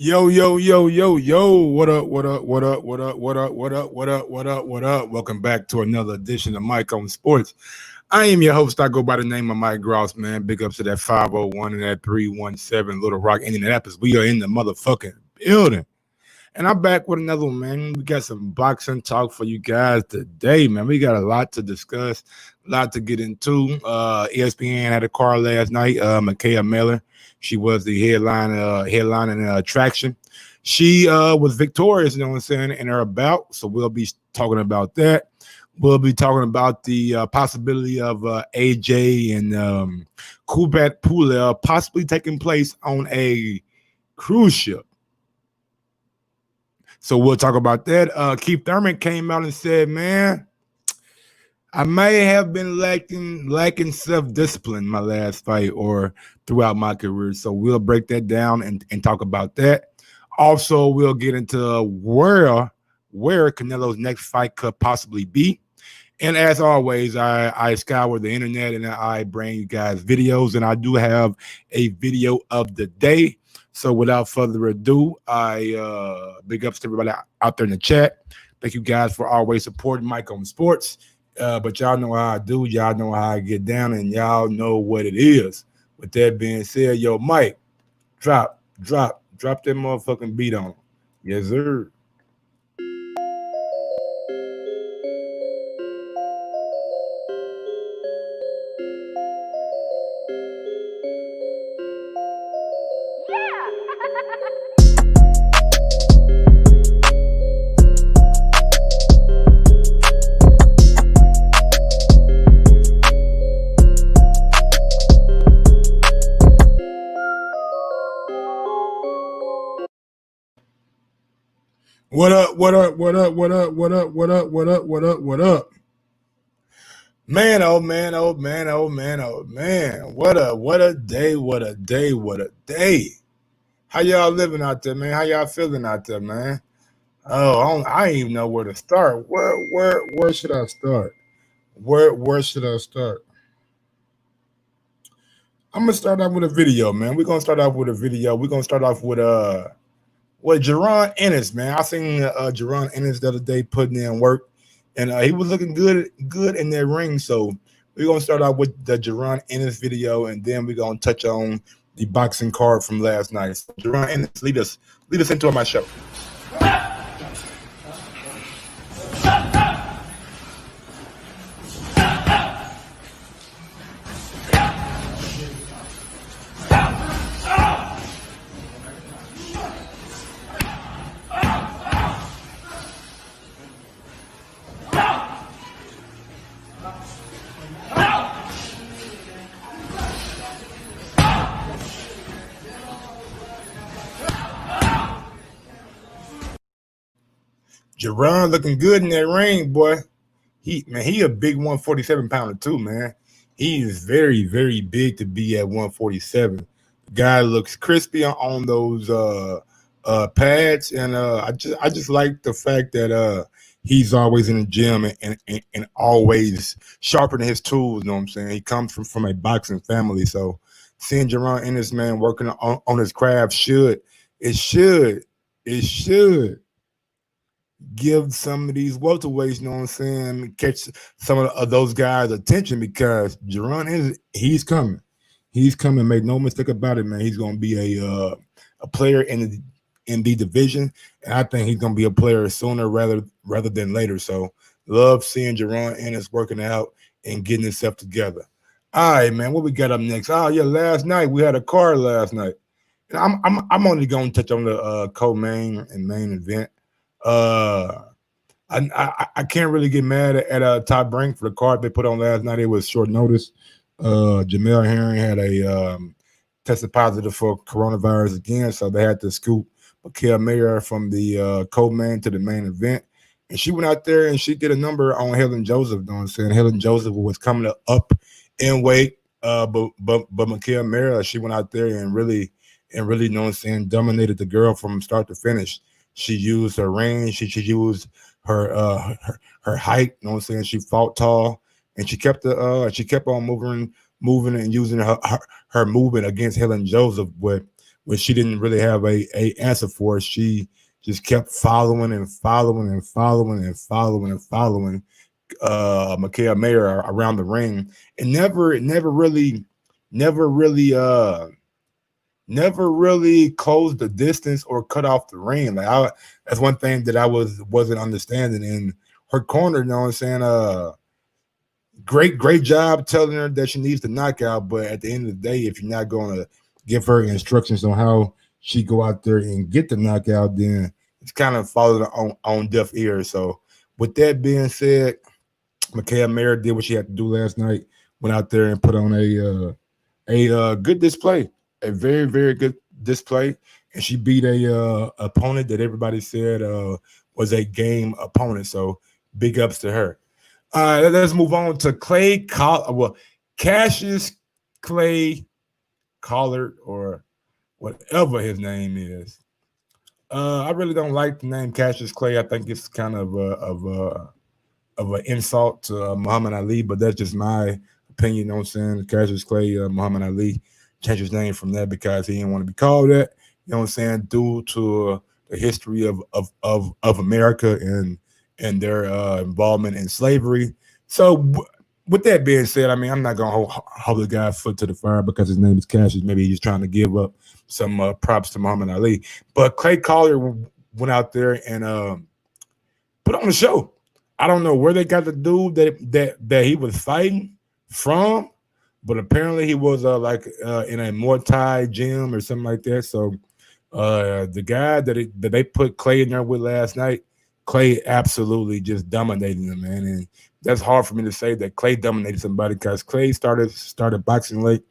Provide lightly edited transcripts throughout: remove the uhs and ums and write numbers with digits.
Yo, yo, yo, yo, yo. What up, what up, what up, what up, what up, what up, what up, what up, what up? Welcome back to another edition of Mike on Sports. I am your host. I go by the name of Mike Gross, man. Big ups to that 501 and that 317 Little Rock, Indianapolis. We are in the motherfucking building. And I'm back with another one, man. We got some boxing talk for you guys today, man. We got a lot to discuss, a lot to get into. ESPN had a card last night. Mikaela, she was the headlining attraction. She was victorious, you know what I'm saying, in her bout. So we'll be talking about that. We'll be talking about the possibility of AJ and Kubat Pulev possibly taking place on a cruise ship. So we'll talk about that. Keith Thurman came out and said, man, I may have been lacking self-discipline my last fight or throughout my career. So we'll break that down and talk about that. Also, we'll get into where Canelo's next fight could possibly be. And as always, I scour the internet and I bring you guys videos. And I do have a video of the day. So without further ado, I big ups to everybody out there in the chat. Thank you guys for always supporting Mike on Sports. But y'all know how I do. Y'all know how I get down, and y'all know what it is. With that being said, yo, Mike, drop that motherfucking beat on. Yes, sir. What up, what up, what up, what up, what up, what up, what up, what up, what up? Man, oh man, oh man, oh man, oh man. What a day, what a day, what a day. How y'all living out there, man? How y'all feeling out there, man? Oh, I don't even know where to start. Where should I start? Where should I start? I'm gonna start off with a video, man. We're gonna start off with a video. We're gonna start off with Jaron Ennis, man. I seen Jaron Ennis the other day putting in work, and he was looking good in that ring. So we're gonna start out with the Jaron Ennis video, and then we're gonna touch on the boxing card from last night. So Jaron Ennis, lead us into my show. Jaron looking good in that ring, boy. He a big 147 pounder too, man. He is very, very big to be at 147. The guy looks crispy on those pads, and I just like the fact that he's always in the gym and always sharpening his tools. You know what I'm saying? He comes from a boxing family, so seeing Jaron Ennis, man, working on his craft should give some of these welterweights, you know what I'm saying, catch some of those guys' attention, because Jaron is he's coming. He's coming. Make no mistake about it, man. He's gonna be a player in the division, and I think he's gonna be a player sooner rather than later. So love seeing Jaron Ennis working out and getting himself together. All right, man. What we got up next? Oh yeah, last night we had a card last night. And I'm only gonna touch on the co-main and main event. I can't really get mad at Top Rank for the card they put on last night. It was short notice. Jamel Herring had a tested positive for coronavirus again, so they had to scoop Mikaela from the co-main to the main event. And she went out there and she did a number on Helen Joseph. You know what I'm saying? Helen Joseph was coming up in weight, but Mikaela, she went out there and really, you know what I'm saying, dominated the girl from start to finish. She used her range. She used her height. You know what I'm saying? She fought tall, and she kept on moving and using her movement against Helen Joseph. But when she didn't really have a answer for it, she just kept following and following and following and following and following Mikaela Mayer around the ring, and never really closed the distance or cut off the ring. That's one thing that I wasn't understanding. In her corner, you know what I'm saying? Great job telling her that she needs to knock out, but at the end of the day, if you're not going to give her instructions on how she go out there and get the knockout, then it's kind of falling on deaf ears. So with that being said, Mikaela Mayer did what she had to do last night, went out there and put on a good display, a very, very good display, and she beat a opponent that everybody said was a game opponent. So big ups to her. Let's move on to Cassius Clay Collard, or whatever his name is. I really don't like the name Cassius Clay. I think it's kind of an insult to Muhammad Ali, but that's just my opinion. You know what I'm saying? Cassius Clay, Muhammad Ali changed his name from that because he didn't want to be called that. You know what I'm saying? Due to the history of America and their involvement in slavery. So with that being said, I mean, I'm not going to hold the guy's foot to the fire because his name is Cassius. Maybe he's trying to give up some props to Muhammad Ali. But Clay Collard went out there and put on a show. I don't know where they got the dude that he was fighting from, but apparently he was in a Muay Thai gym or something like that. So the guy that they put Clay in there with last night, Clay absolutely just dominated him, man. And that's hard for me to say that Clay dominated somebody because Clay started boxing late,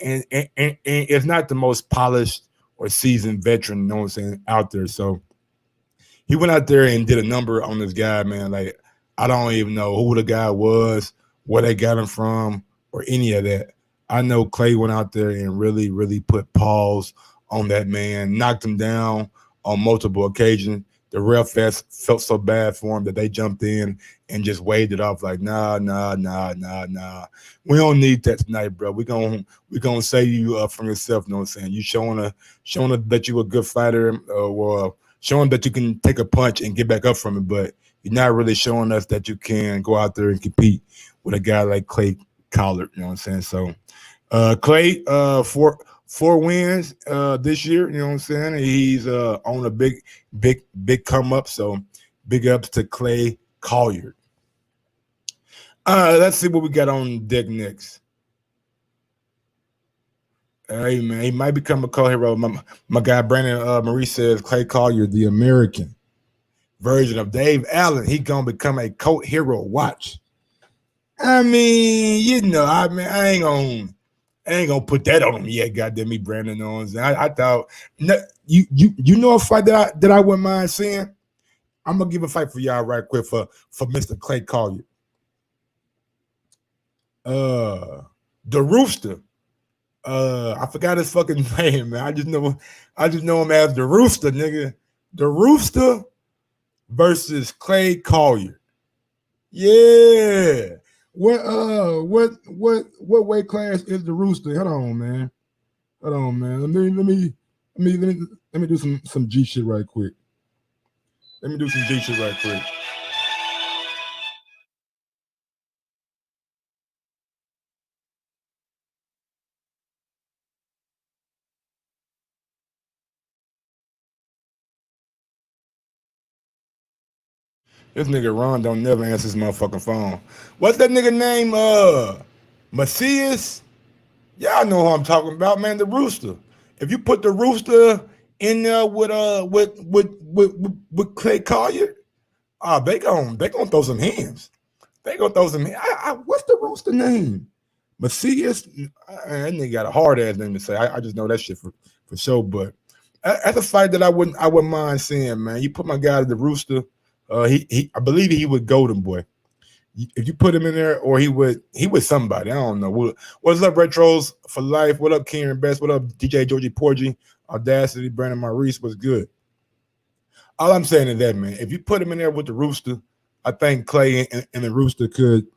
and it's not the most polished or seasoned veteran, you know what I'm saying, out there. So he went out there and did a number on this guy, man. Like, I don't even know who the guy was, where they got him from, or any of that. I know Clay went out there and really, really put paws on that man, knocked him down on multiple occasions. The ref felt so bad for him that they jumped in and just waved it off like, nah. We don't need that tonight, bro. We're gonna save you from yourself, you know what I'm saying? You showing that you a good fighter, or showing that you can take a punch and get back up from it, but you're not really showing us that you can go out there and compete with a guy like Clay Collard, you know what I'm saying? So Clay, four wins this year, you know what I'm saying? He's on a big come up, so big ups to Clay Collard. Let's see what we got on deck next. Hey man, he might become a co-hero. My guy Brandon Marie says Clay Collard, the American version of Dave Allen, he gonna become a co-hero. Watch. I mean, I ain't gonna put that on him yet. Goddamn me, Brandon Owens. I thought you know a fight that I wouldn't mind seeing. I'm gonna give a fight for y'all right quick for Mr. Clay Collard. The Rooster. I forgot his fucking name, man. I just know him as the Rooster, nigga. The Rooster versus Clay Collard. Yeah. What weight class is the Rooster? Hold on, man. Let me do some G shit right quick. This nigga Ron don't never answer his motherfucking phone. What's that nigga name? Macias? Y'all know who I'm talking about, man. The Rooster. If you put the Rooster in there with Clay Collard, they gonna throw some hands. They gonna throw some hands. What's the Rooster name? Macias? That nigga got a hard ass name to say. I just know that shit for sure. But that's a fight that I wouldn't mind seeing, man. You put my guy the Rooster. I believe he would Golden Boy. If you put him in there, or he would somebody. I don't know. What's up, Retros for life? What up, Kieran Best? What up, DJ Georgie Porgy? Audacity, Brandon Maurice was good. All I'm saying is that, man, if you put him in there with the Rooster, I think Clay and the Rooster could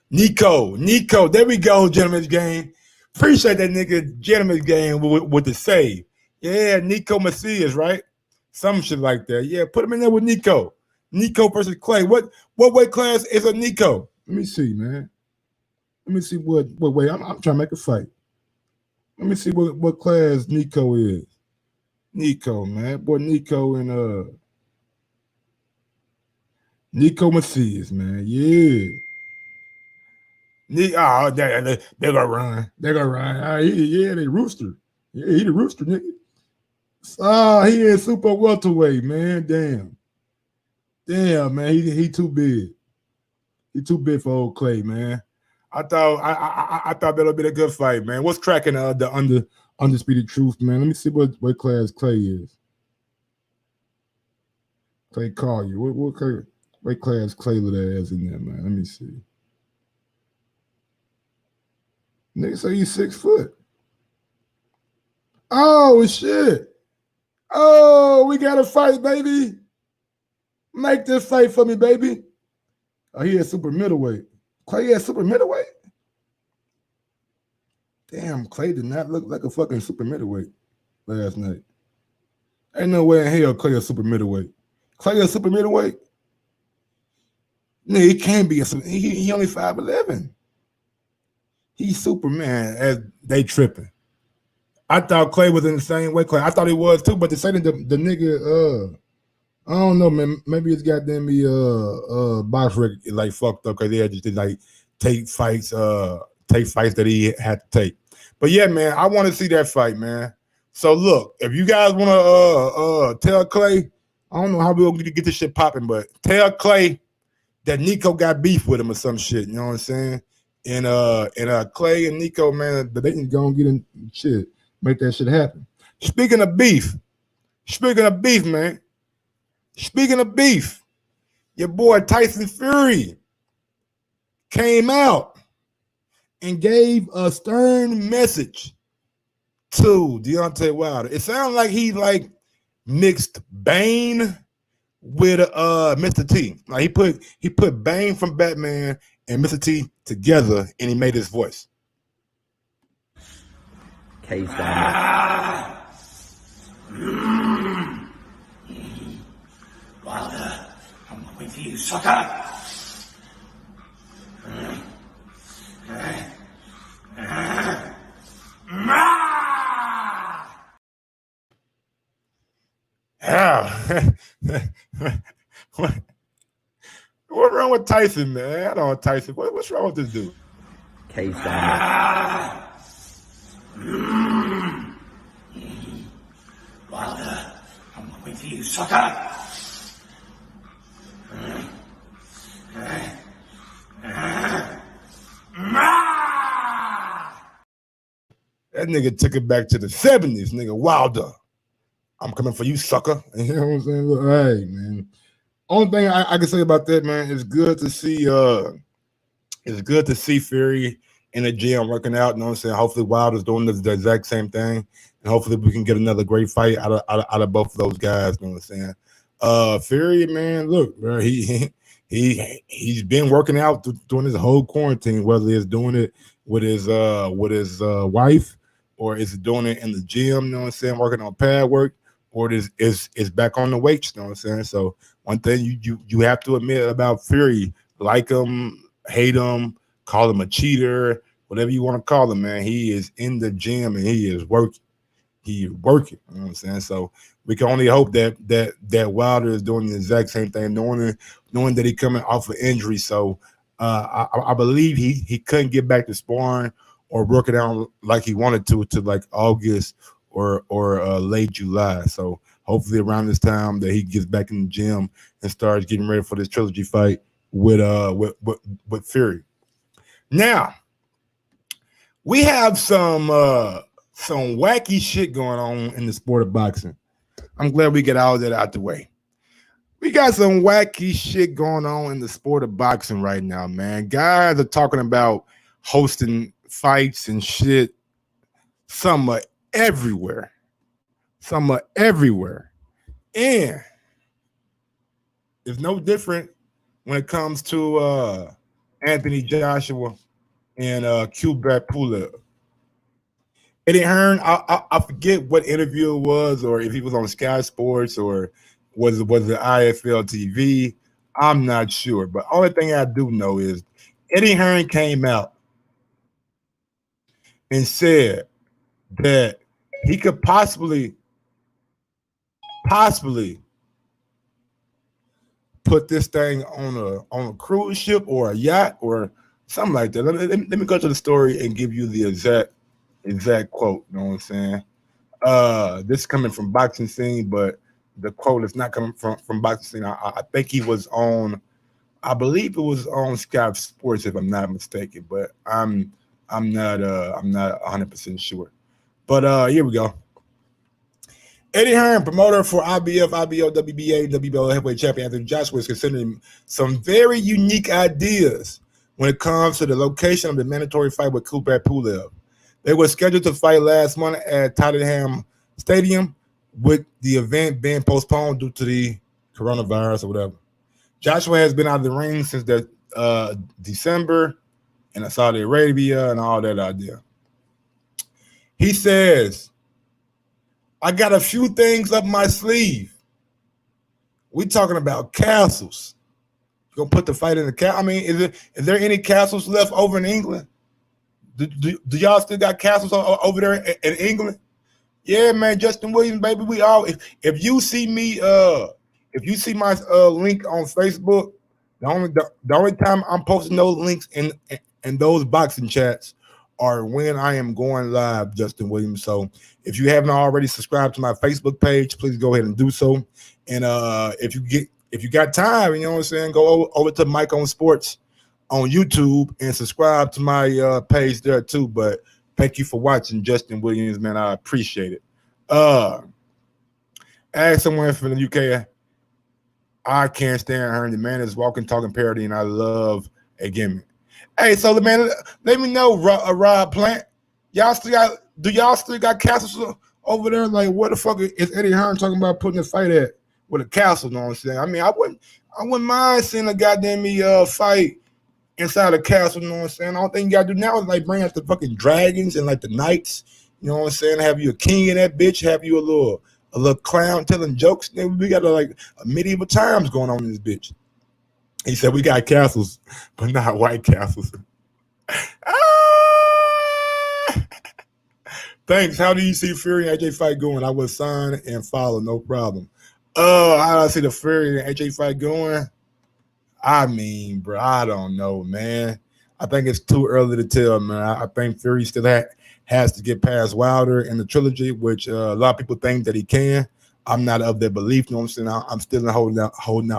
Nico. There we go, gentlemen's game. Appreciate that nigga gentleman's game with the save. Yeah, Nico Macias, right? Some shit like that. Yeah, put him in there with Nico. Nico versus Clay. What weight class is a Nico? Let me see, man. Let me see what weight. I'm trying to make a fight. Let me see what class Nico is. Nico, man. Boy, Nico and Nico Macias, man. Yeah. Oh, they're gonna run. They're gonna run. Yeah, they rooster. Yeah, he the rooster, nigga. He is super welterweight, man. Damn, man. He too big. He too big for old Clay, man. I thought that'll be a good fight, man. What's cracking the undisputed truth, man? Let me see what class Clay is. Clay call you. What class Clay little ass in there, man? Let me see. Nigga say he's 6 foot. Oh shit. Oh, we got a fight, baby. Make this fight for me, baby. Oh, he had super middleweight. Clay had super middleweight? Damn, Clay did not look like a fucking super middleweight last night. Ain't no way in hell Clay a super middleweight. Clay a super middleweight? No, he can't be. He only 5'11". He's Superman, as they tripping. I thought Clay was in the same way. Clay, I thought he was too, but they say that the nigga, I don't know, man. Maybe it's goddamn box record like fucked up because they had just like take fights that he had to take. But yeah, man, I want to see that fight, man. So look, if you guys want to tell Clay, I don't know how we're gonna get this shit popping, but tell Clay that Nico got beef with him or some shit. You know what I'm saying? And Clay and Nico, man, they can go and get in shit, make that shit happen. Speaking of beef, man. Speaking of beef, your boy Tyson Fury came out and gave a stern message to Deontay Wilder. It sounds like he like mixed Bane with Mr. T. Like he put Bane from Batman and Mr. T together, and he made his voice. Case down. Wilder, I'm waiting for you, sucker. What's wrong with Tyson, man? I don't know Tyson. What's wrong with this dude? Case down. Wilder, I'm waiting for you, sucker. That nigga took it back to the 70s, nigga. Wilder, I'm coming for you, sucker. You know what I'm saying? Look, hey, man. Only thing I can say about that, man, it's good to see Fury in the gym working out. You know what I'm saying? Hopefully Wilder's doing the exact same thing. And hopefully we can get another great fight out of both of those guys. You know what I'm saying? Fury, man, look, bro, he's been working out during his whole quarantine, whether he's doing it with his wife or is it doing it in the gym, you know what I'm saying, working on pad work, or it is back on the weights, you know what I'm saying? So one thing you have to admit about Fury, like him, hate him, call him a cheater, whatever you want to call him, man, he is in the gym and he is working. He's working, you know what I'm saying? So we can only hope that Wilder is doing the exact same thing, knowing that he's coming off of injury. So I believe he couldn't get back to sparring or working out like he wanted to like August or late July. So hopefully around this time that he gets back in the gym and starts getting ready for this trilogy fight with Fury. Now we have some wacky shit going on in the sport of boxing. I'm glad we get all of that out the way. We got some wacky shit going on in the sport of boxing right now, man. Guys are talking about hosting fights and shit. Some are everywhere. And it's no different when it comes to Anthony Joshua and Pulev. Eddie Hearn, I forget what interview it was, or if he was on Sky Sports, or was it IFL TV. I'm not sure, but only thing I do know is Eddie Hearn came out and said that he could possibly put this thing on a cruise ship or a yacht or something like that. Let me go to the story and give you the exact quote. You know what I'm saying? This is coming from Boxing Scene, but the quote is not coming from Boxing Scene. I think he was on, I believe it was on Sky Sports, if I'm not mistaken, but I'm not 100% sure. But here we go. Eddie Hearn, promoter for IBF, IBO, WBA, WBO heavyweight champion Anthony Joshua, is considering some very unique ideas when it comes to the location of the mandatory fight with Pulev. They were scheduled to fight last month at Tottenham Stadium, with the event being postponed due to the coronavirus or whatever. Joshua has been out of the ring since December in Saudi Arabia and all that idea. He says, I got a few things up my sleeve. We talking about castles. You gonna put the fight in the castle? I mean, is there any castles left over in England? Do y'all still got castles over there in England? Yeah, man, Justin Williams, baby. We all. If you see me, if you see my link on Facebook, the only time I'm posting those links in those boxing chats are when I am going live, Justin Williams. So if you haven't already subscribed to my Facebook page, please go ahead and do so. And if you got time, you know what I'm saying, go over to Mike on Sports on YouTube and subscribe to my page there too. But thank you for watching, Justin Williams, man. I appreciate it. As someone from the UK, I can't stand her. The man is walking, talking parody, and I love a gimmick. Hey, so the man, let me know, Rob Plant. Do y'all still got castles over there? Like, what the fuck is Eddie Hearn talking about putting a fight at with a castle? You know what I'm saying? I mean, I wouldn't mind seeing a goddamn fight inside a castle. You know what I'm saying? The only thing you gotta do now is like bring out the fucking dragons and like the knights. You know what I'm saying? Have you a king in that bitch? Have you a little clown telling jokes? We got like medieval times going on in this bitch. He said we got castles, but not white castles. Thanks. How do you see Fury and AJ fight going? I will sign and follow, no problem. How do I see the Fury and AJ fight going? I mean, bro, I don't know, man. I think it's too early to tell, man. I think Fury still has to get past Wilder in the trilogy, which a lot of people think that he can. I'm not of that belief. You know what I'm saying? I'm still holding out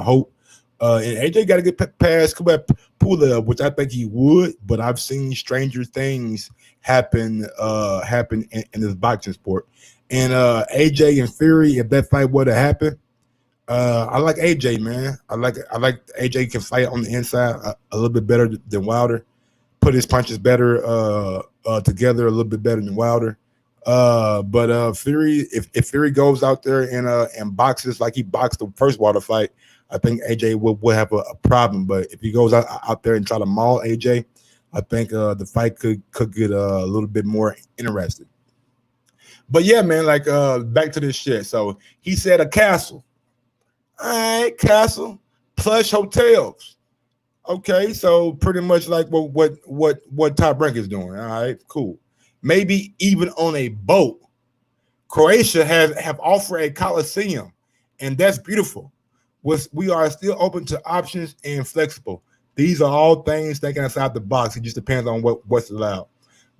hope. And AJ got to get past Pulev, which I think he would, but I've seen stranger things happen in this boxing sport. And AJ and Fury, if that fight were to happen, I like AJ, man. I like AJ can fight on the inside a little bit better than Wilder. Put his punches better together a little bit better than Wilder. But Fury, if Fury goes out there and boxes like he boxed the first Wilder fight, I think AJ will have a problem. But if he goes out there and try to maul AJ, I think the fight could get a little bit more interesting. But yeah, man, like back to this shit. So he said a castle. All right, castle, plush hotels. Okay, so pretty much like what Top Rank is doing. All right, cool. Maybe even on a boat. Croatia have offered a coliseum, and that's beautiful. We are still open to options and flexible. These are all things thinking outside the box. It just depends on what's allowed.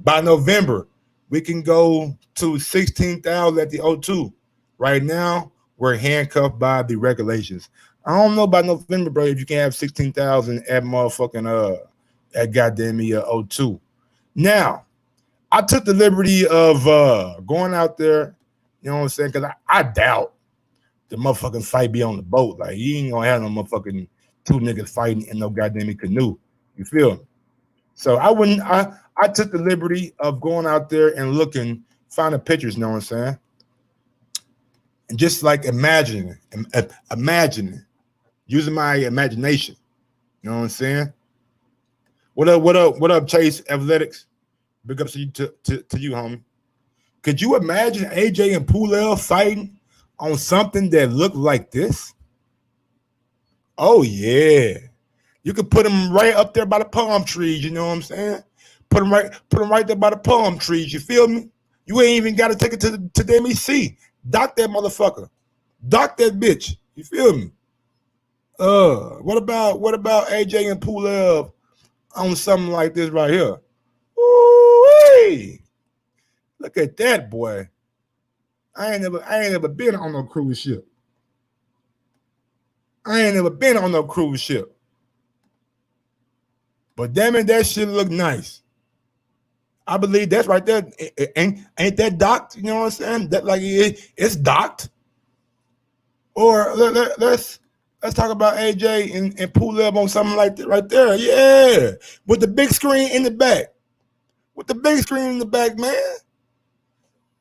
By November, we can go to 16,000 at the O2. Right now, we're handcuffed by the regulations. I don't know about November, bro, if you can have 16,000 at motherfucking at goddamn O2. Now, I took the liberty of going out there, you know what I'm saying? Because I doubt the motherfucking fight be on the boat. Like, you ain't gonna have no motherfucking two niggas fighting in no goddamn canoe. You feel me? So I took the liberty of going out there and looking, finding pictures, you know what I'm saying? And just like imagining, using my imagination. You know what I'm saying? What up, Chase Athletics? Big ups to you, homie. Could you imagine AJ and Pulev fighting on something that looked like this? Oh yeah, you could put them right up there by the palm trees. You know what I'm saying? Put them right there by the palm trees. You feel me? You ain't even got to take it to the MEC. Dock that motherfucker. Dock that bitch. You feel me? What about AJ and Pulev on something like this right here? Ooh-wee. Look at that, boy. I ain't never been on no cruise ship. But damn it, that shit look nice. I believe that's right there. Ain't that docked? You know what I'm saying? That like it's docked. Or let's talk about AJ and Pulev on something like that right there. Yeah, with the big screen in the back. Man.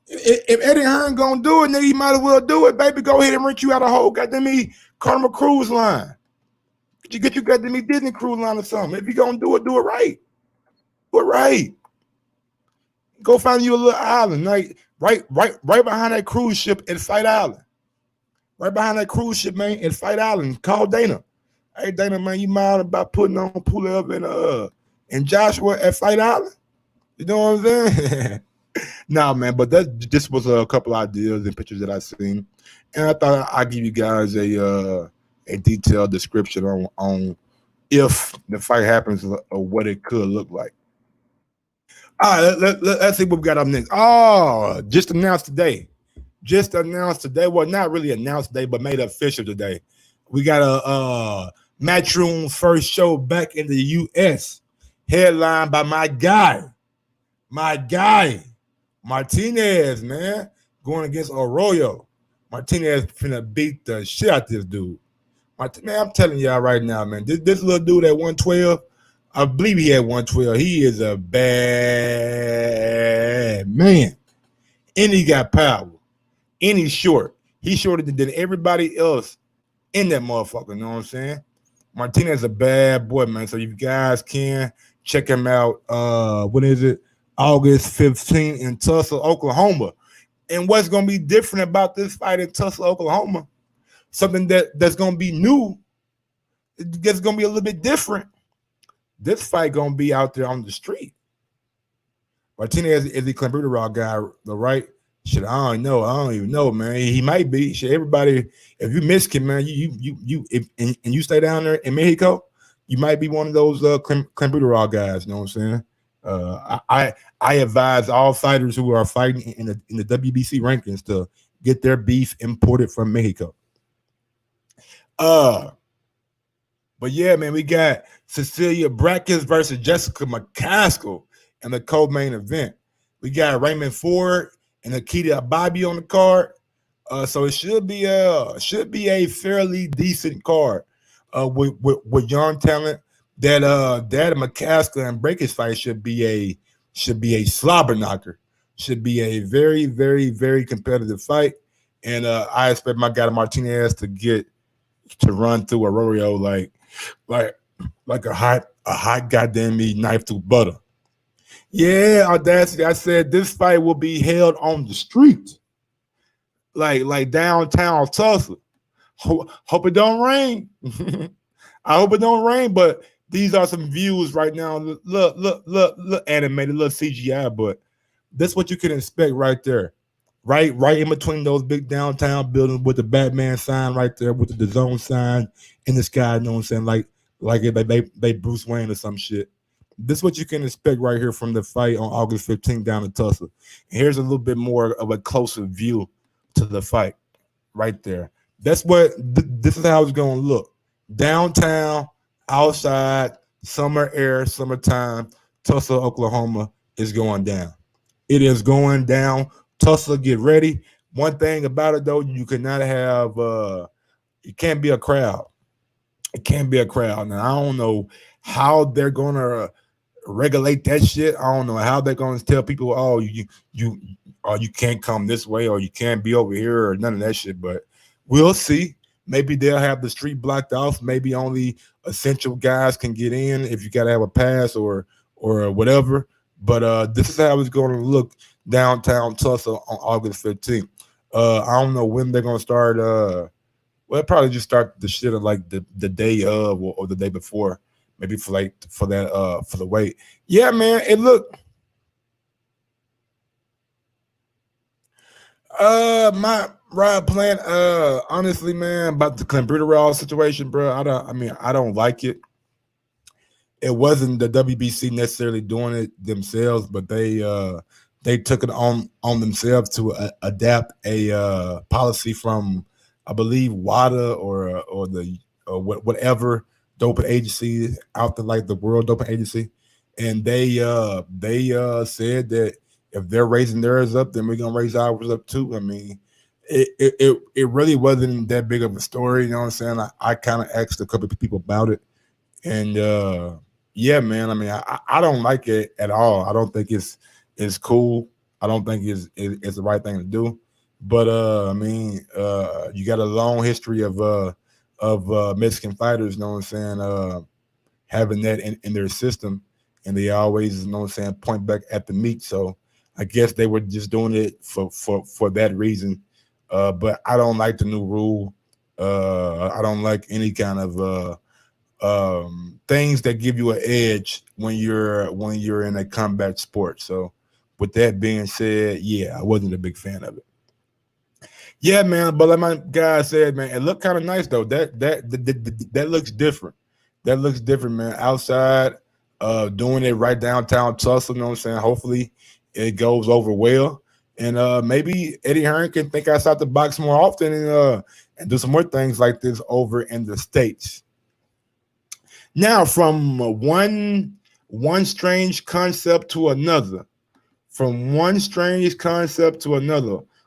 If Eddie Hearn gonna do it, then he might as well do it, baby. Go ahead and rent you out a whole goddamn me Carnival Cruise line. Get you goddamn me Disney Cruise line or something. If you gonna do it right. Do it right. Go find you a little island, like right behind that cruise ship at Fight Island. Right behind that cruise ship, man, at Fight Island. Call Dana. Hey Dana, man, you mind about putting on Pulev and Joshua at Fight Island? You know what I'm saying? Nah, man, but this was a couple ideas and pictures that I seen, and I thought I'd give you guys a detailed description on if the fight happens or what it could look like. All right, let's see what we got up next. Oh, just announced today. Well, not really announced today, but made official today. We got a Matchroom first show back in the U.S. headlined by my guy, Martinez, man, going against Arroyo. Martinez finna beat the shit out this dude. Man, I'm telling y'all right now, man, this little dude at 112, I believe he had 112. He is a bad man. And he got power. And he's short. He's shorter than everybody else in that motherfucker, you know what I'm saying? Martinez is a bad boy, man. So you guys can check him out. What is it? August 15th in Tulsa, Oklahoma. And what's going to be different about this fight in Tulsa, Oklahoma, something that's going to be new, that's going to be a little bit different. This fight going to be out there on the street. Martinez is the clenbuterol guy, right? Shit, I don't even know, man. He might be. Shit, everybody, if you miss him, man, and you stay down there in Mexico, you might be one of those clenbuterol guys. You know what I'm saying? I advise all fighters who are fighting in the WBC rankings to get their beef imported from Mexico. But yeah, man, we got Cecilia Brackens versus Jessica McCaskill in the co-main event. We got Raymond Ford and Akita Ababi on the card. So it should be a fairly decent card with young talent. That McCaskill and Brackens fight should be a slobber knocker. Should be a very, very, very competitive fight. And I expect my guy Martinez to run through Arroyo like a hot goddamn meat knife through butter. Yeah, Audacity. I said this fight will be held on the street, like downtown Tulsa. Hope it don't rain. I hope it don't rain, but these are some views right now. Look animated, look CGI, but that's what you can expect right there. Right in between those big downtown buildings with the Batman sign right there, with the DAZN sign in the sky, you know what I'm saying? Like they Bruce Wayne or some shit. This is what you can expect right here from the fight on August 15th down in Tulsa. And here's a little bit more of a closer view to the fight right there. That's what this is how it's going to look. Downtown, outside, summer air, summertime, Tulsa, Oklahoma is going down. It is going down. Tulsa, get ready. One thing about it, though, you cannot have it can't be a crowd. It can't be a crowd. Now, I don't know how they're going to regulate that shit. I don't know how they're going to tell people, oh, you can't come this way or you can't be over here or none of that shit. But we'll see. Maybe they'll have the street blocked off. Maybe only essential guys can get in if you got to have a pass or whatever. But this is how it's going to look downtown Tulsa on August 15th. I don't know when they're gonna start. Well, probably just start the shit of like the day of or the day before, maybe for that for the weight. Yeah, man. It look. My ride plan. Honestly, man, about the clenbuterol situation, bro. I don't like it. It wasn't the WBC necessarily doing it themselves, but they took it on themselves to adapt a policy from, I believe, WADA or the or whatever doping agency out there, like the World Doping Agency, and they said that if they're raising theirs up, then we're gonna raise ours up too. I mean, it really wasn't that big of a story. You know what I'm saying? I kind of asked a couple of people about it, and yeah, man. I mean, I don't like it at all. I don't think it's cool. I don't think it's the right thing to do. But I mean, you got a long history of Mexican fighters, you know what I'm saying, having that in their system, and they always, you know what I'm saying, point back at the meat. So I guess they were just doing it for that reason. But I don't like the new rule. I don't like any kind of things that give you an edge when you're in a combat sport. So with that being said, yeah, I wasn't a big fan of it. Yeah, man, but like my guy said, man, it looked kind of nice though. That looks different. That looks different, man. Outside, doing it right downtown Tulsa, you know what I'm saying? Hopefully it goes over well. And maybe Eddie Hearn can think outside the box more often and do some more things like this over in the States. Now, from one strange concept to another,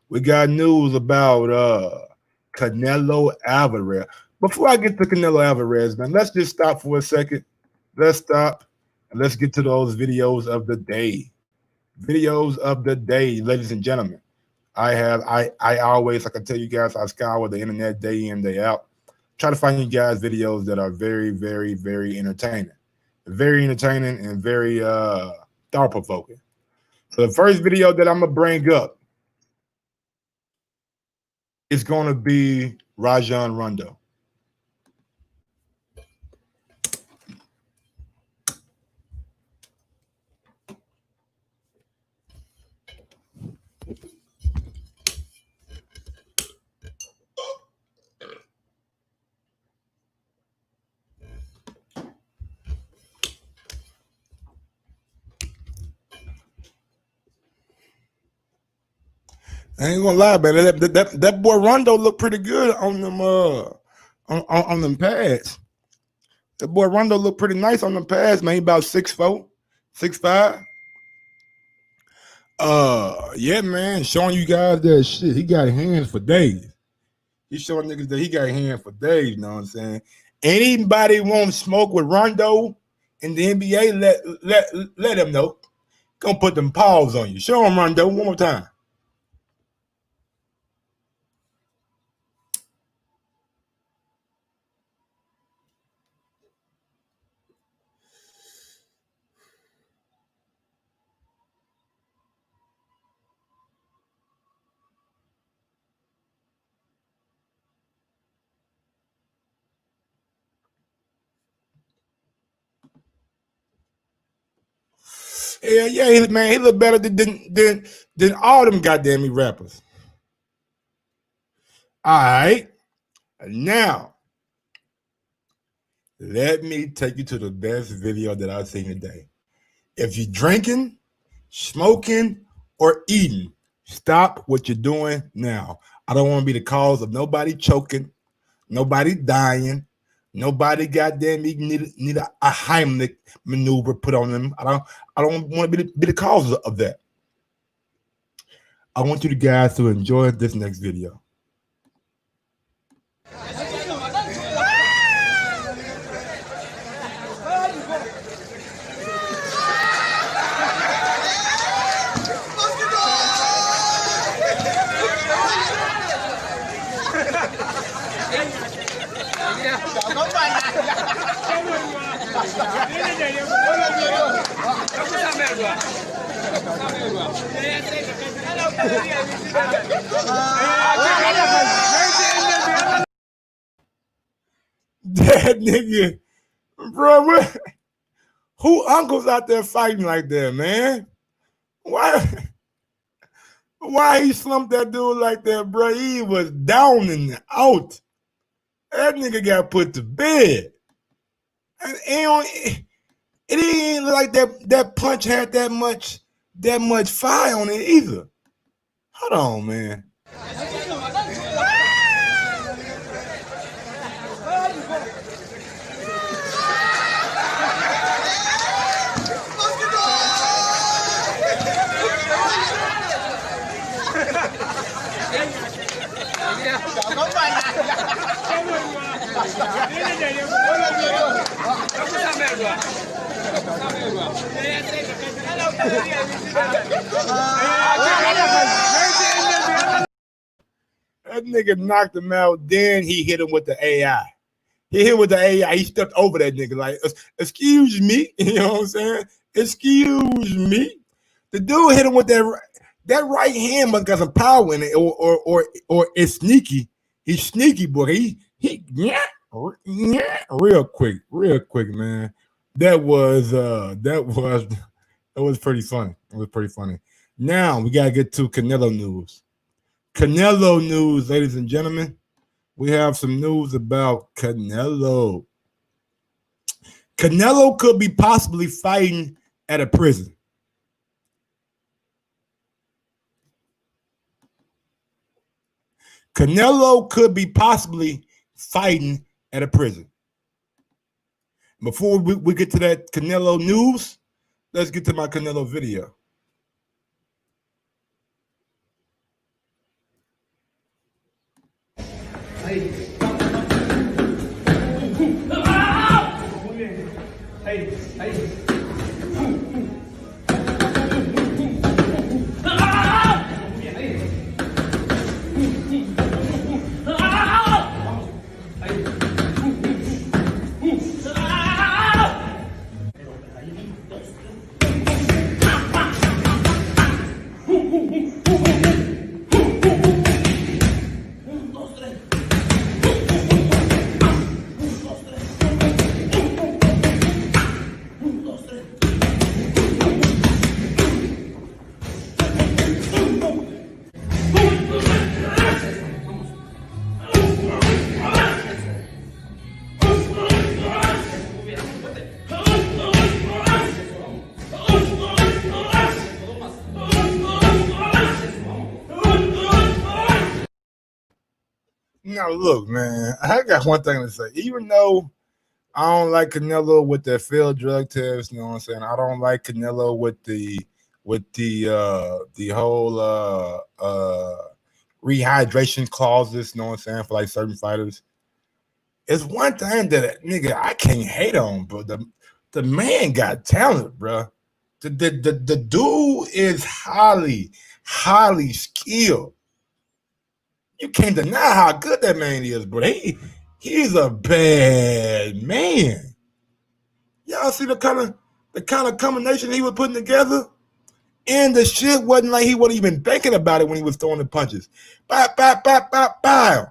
we got news about Canelo Alvarez. Before I get to Canelo Alvarez, man, let's just stop for a second. Let's stop and let's get to those videos of the day. Videos of the day, ladies and gentlemen. I always, like I tell you guys, I scour the internet day in, day out. Try to find you guys videos that are very, very, very entertaining. Very entertaining and very thought-provoking. So the first video that I'm going to bring up is going to be Rajon Rondo. I ain't gonna lie, man. That boy Rondo looked pretty good on them on them pads. That boy Rondo looked pretty nice on them pads, man. He about 6'4", 6'5". Yeah, man. Showing you guys that shit. He got hands for days. He's showing niggas that he got hands for days. You know what I'm saying? Anybody want smoke with Rondo in the NBA? Let him know. Gonna put them paws on you. Show him Rondo one more time. Yeah, man, he look better than all them goddamn rappers. All right, now let me take you to the best video that I've seen today. If you're drinking, smoking, or eating, stop what you're doing now. I don't want to be the cause of nobody choking, nobody dying, nobody goddamn need a Heimlich maneuver put on them. I don't want to be the cause of that. I want you guys to enjoy this next video. That nigga, bro, what? Who uncles out there fighting like that, man? Why he slumped that dude like that, bro? He was down and out. That nigga got put to bed. And it ain't like that punch had that much fire on it either. Hold on, man. That nigga knocked him out. Then he hit him with the AI. He hit with the AI. He stepped over that nigga like, excuse me. You know what I'm saying? Excuse me. The dude hit him with that right hand must got some power in it, or it's sneaky. He's sneaky, boy. He real quick, man. That was pretty funny. It was pretty funny. Now we gotta get to Canelo news. Canelo news, ladies and gentlemen. We have some news about Canelo. Canelo could be possibly fighting at a prison. Canelo could be possibly fighting at a prison. Before we get to that Canelo news, let's get to my Canelo video. Hey. Now, look, man, I got one thing to say. Even though I don't like Canelo with the failed drug test, you know what I'm saying? I don't like Canelo with the whole rehydration clauses, you know what I'm saying, for like certain fighters. It's one thing that nigga I can't hate on, bro. The man got talent, bro. The dude is highly skilled. You can't deny how good that man is, bro. He's a bad man. Y'all see the kind of combination he was putting together? And the shit wasn't like he wasn't even thinking about it when he was throwing the punches. Bop, bop, bop, bop, bow.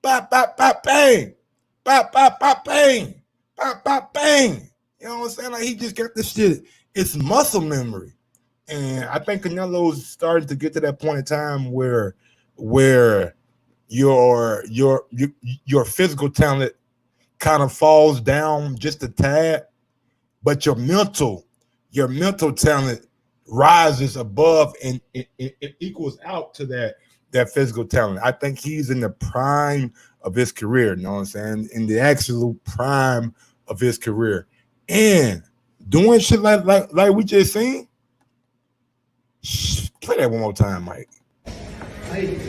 Bop, bop, bop, bang. Bop, bop, bop, bang. Bop, bop, bang. You know what I'm saying? Like he just got this shit. It's muscle memory. And I think Canelo's starting to get to that point in time where your physical talent kind of falls down just a tad, but your mental talent rises above and it equals out to that physical talent. I think he's in the prime of his career, you know what I'm saying? In the absolute prime of his career. And doing shit like we just seen. Play that one more time, Mike. Hey.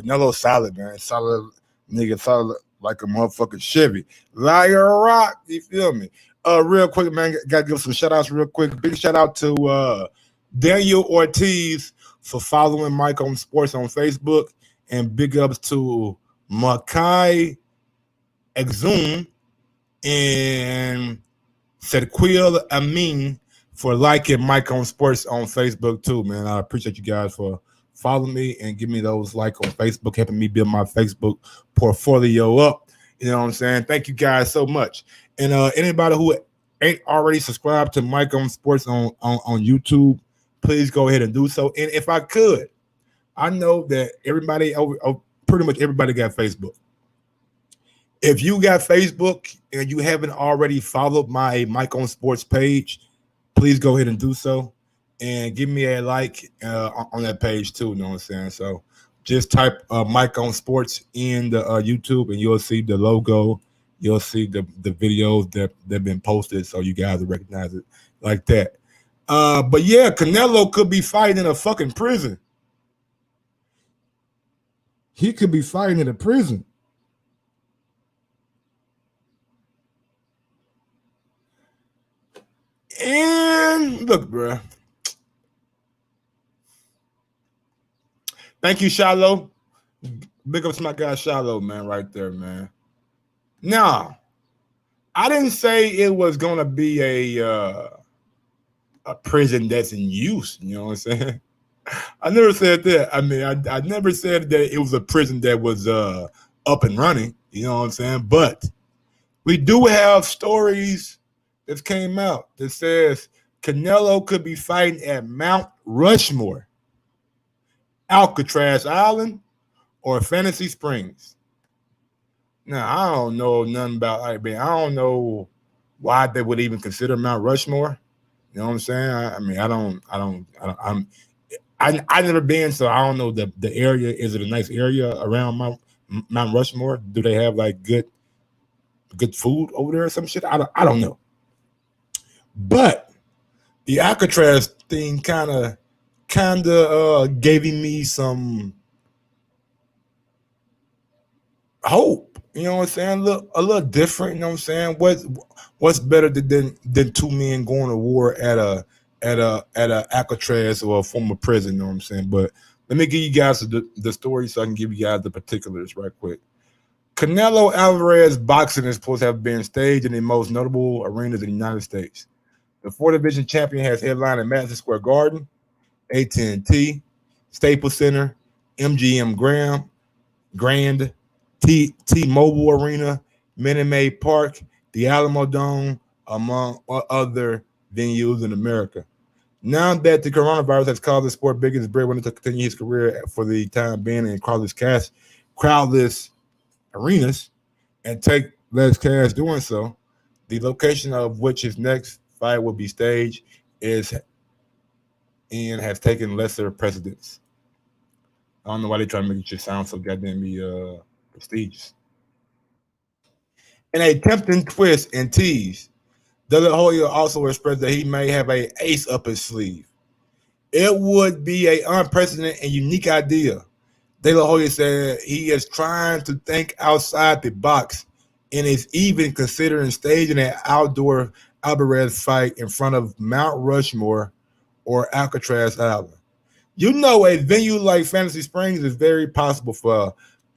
Canelo solid, man. Solid nigga, solid like a motherfucking Chevy. Liar rock, you feel me? Real quick, man, gotta give some shout outs real quick. Big shout out to Daniel Ortiz for following Mike on Sports on Facebook, and big ups to Makai Exum and Sedquil Amin for liking Mike on Sports on Facebook too, man. I appreciate you guys for following me and give me those like on Facebook, helping me build my Facebook portfolio up. You know what I'm saying? Thank you guys so much. And anybody who ain't already subscribed to Mike on Sports on YouTube, please go ahead and do so. And if I could, I know that everybody pretty much everybody got Facebook. If you got Facebook and you haven't already followed my Mike on Sports page, please go ahead and do so and give me a like on that page too. You know what I'm saying? So just type Mike on Sports in the YouTube and you'll see the logo. You'll see the videos that have been posted, so you guys will recognize it like that. But yeah, Canelo could be fighting in a fucking prison. He could be fighting in a prison. And look, bro. Thank you, Shiloh. Big up to my guy Shiloh, man, right there, man. Now, I didn't say it was gonna be a prison that's in use. You know what I'm saying? I never said that. I mean, I never said that it was a prison that was up and running. You know what I'm saying? But we do have stories that came out that says Canelo could be fighting at Mount Rushmore, Alcatraz Island, or Fantasy Springs. Now, I don't know nothing about. I don't know why they would even consider Mount Rushmore. You know what I'm saying? I've never been, so I don't know the area. Is it a nice area around Mount Rushmore? Do they have like good food over there or some shit? I don't know. But the Alcatraz thing kind of gave me some hope. You know what I'm saying? A little different. You know what I'm saying? What's better than two men going to war at a Alcatraz or a former prison? You know what I'm saying? But let me give you guys the story so I can give you guys the particulars right quick. Canelo Alvarez boxing is supposed to have been staged in the most notable arenas in the United States. The 4th-division champion has headlined at Madison Square Garden, AT&T, Staples Center, MGM Grand, T-Mobile Arena, Minute Maid Park, the Alamo Dome, among other venues in America. Now that the coronavirus has caused the sport biggest breadwinner to continue his career for the time being in crowdless arenas and take less cash doing so, the location of which his next fight will be staged has taken lesser precedence. I don't know why they try to make it sound so goddamn prestigious. In a tempting twist and tease, De La Hoya also expressed that he may have an ace up his sleeve. It would be an unprecedented and unique idea. De La Hoya said he is trying to think outside the box and is even considering staging an outdoor Alvarez fight in front of Mount Rushmore or Alcatraz Island. You know, a venue like Fantasy Springs is very possible for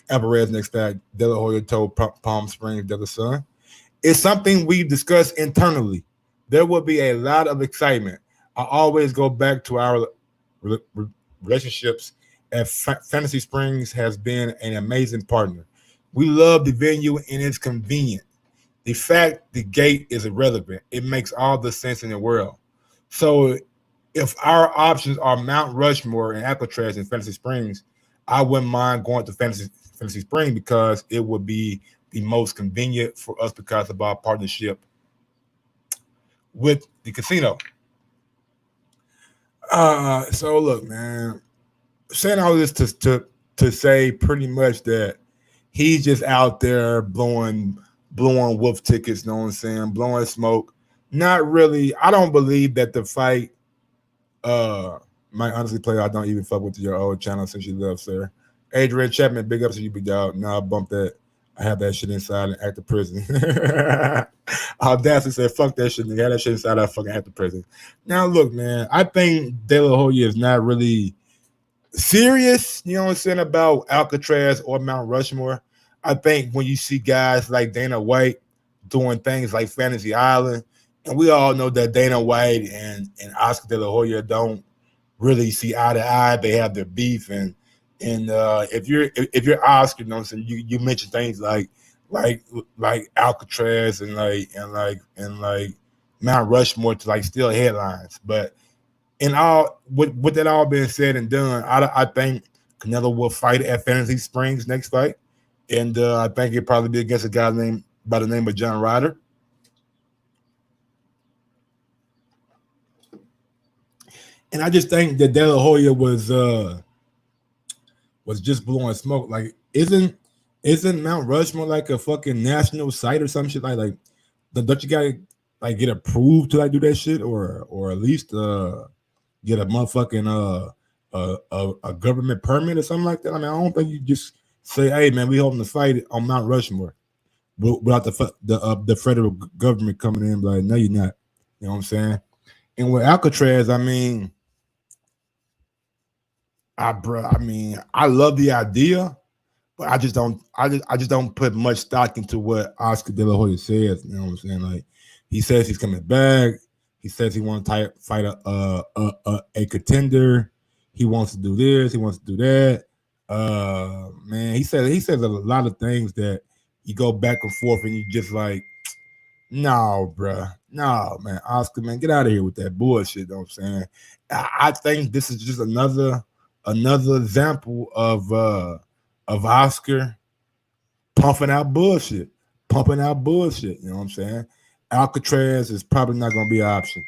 Alvarez next fight, De La Hoya told Palm Springs De La Sun. It's something we discussed internally. There will be a lot of excitement. I always go back to our relationships, and Fantasy Springs has been an amazing partner. We love the venue and it's convenient. The fact the gate is irrelevant. It makes all the sense in the world. So if our options are Mount Rushmore and Alcatraz and Fantasy Springs, I wouldn't mind going to Fantasy Springs because it would be the most convenient for us because of our partnership with the casino. So look, man, saying all this to say pretty much that he's just out there blowing wolf tickets, you know what I'm saying, blowing smoke. Not really. I don't believe that the fight might honestly play. I don't even fuck with your old channel since you left, sir. Adrian Chapman, big ups to you, big dog. Now I bumped that. I have that shit inside an active prison. Audacity said, fuck that shit, nigga. Had that shit inside that fucking active prison. Now, look, man, I think De La Hoya is not really serious, you know what I'm saying, about Alcatraz or Mount Rushmore. I think when you see guys like Dana White doing things like Fantasy Island, and we all know that Dana White and Oscar De La Hoya don't really see eye to eye. They have their beef, and if you're Oscar, you know what I'm saying, you mention things like Alcatraz and like Mount Rushmore to like steal headlines. But in all, with that all being said and done, I think Canelo will fight at Fantasy Springs next fight, and I think it'll probably be against a guy named by the name of John Ryder. And I just think that De La Hoya was just blowing smoke. Like, isn't Mount Rushmore like a fucking national site or some shit? Like don't you gotta like get approved to like do that shit, or at least get a motherfucking a government permit or something like that? I mean, I don't think you just say, hey man, we holding the fight on Mount Rushmore without the federal government coming in. Like, no, you're not. You know what I'm saying? And with Alcatraz, I mean, I love the idea, but I just don't put much stock into what Oscar De La Hoya says. You know what I'm saying? Like, he says he's coming back. He says he wants to fight a contender. He wants to do this. He wants to do that. Man, he says a lot of things that you go back and forth, and you just like, no, bruh. No, man. Oscar, man, get out of here with that bullshit. You know what I'm saying? I think this is just another example of Oscar pumping out bullshit. You know what I'm saying? Alcatraz is probably not going to be an option.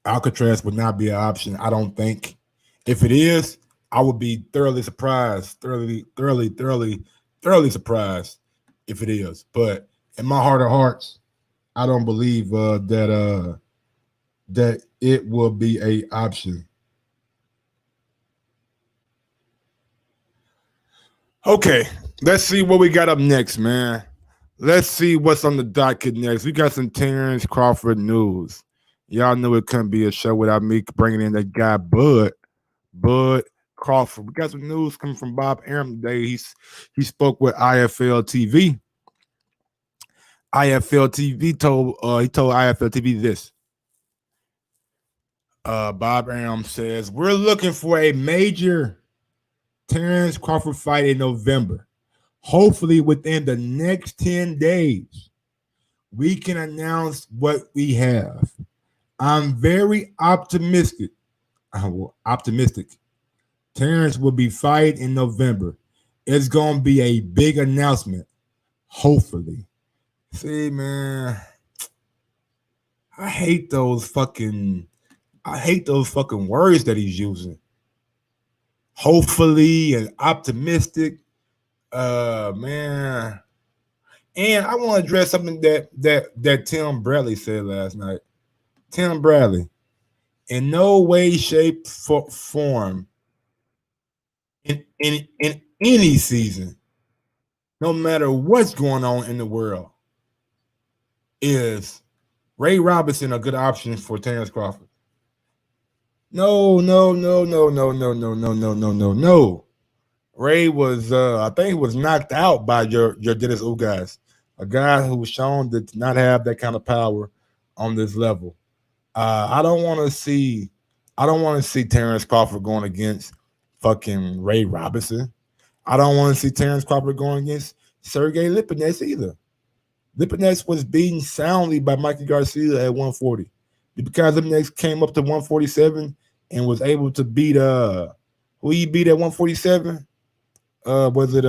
Alcatraz would not be an option, I don't think. If it is, I would be thoroughly surprised. Thoroughly surprised if it is. But in my heart of hearts, I don't believe that it will be a option. Okay, let's see what we got up next, man. Let's see what's on the docket next. We got some Terence Crawford news. Y'all knew it couldn't be a show without me bringing in that guy, Bud Crawford. We got some news coming from Bob Arum today. He spoke with IFL TV. IFL TV told IFL TV this. Bob Arum says, we're looking for a major Terence Crawford fight in November. Hopefully within the next 10 days, we can announce what we have. I'm very optimistic. Terence will be fighting in November. It's going to be a big announcement. Hopefully. See, man, I hate those fucking words that he's using. Hopefully and optimistic. Man. And I want to address something that Tim Bradley said last night. Tim Bradley, in no way, shape, form, in any season, no matter what's going on in the world, is Ray Robinson a good option for Terence Crawford? No. Ray was, I think he was knocked out by your Dennis Ugas, a guy who was shown to not have that kind of power on this level. I don't want to see Terence Crawford going against fucking Ray Robinson. I don't want to see Terence Crawford going against Sergey Lipinets either. Lipinets was beaten soundly by Mikey Garcia at 140. Because Lipinets came up to 147 and was able to beat who he beat at 147? Was it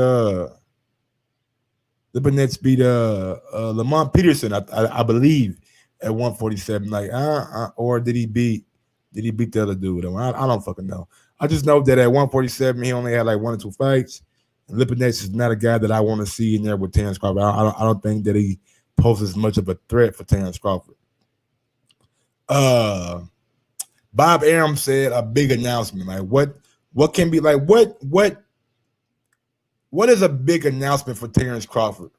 Lipinets beat Lamont Peterson, I believe, at 147. Like, or did he beat the other dude? I don't fucking know. I just know that at 147 he only had like 1 or 2 fights. And Lipinets is not a guy that I want to see in there with Terence Crawford. I don't think that he poses much of a threat for Terence Crawford. But Bob Arum said a big announcement. Like what can be like what is a big announcement for Terence Crawford?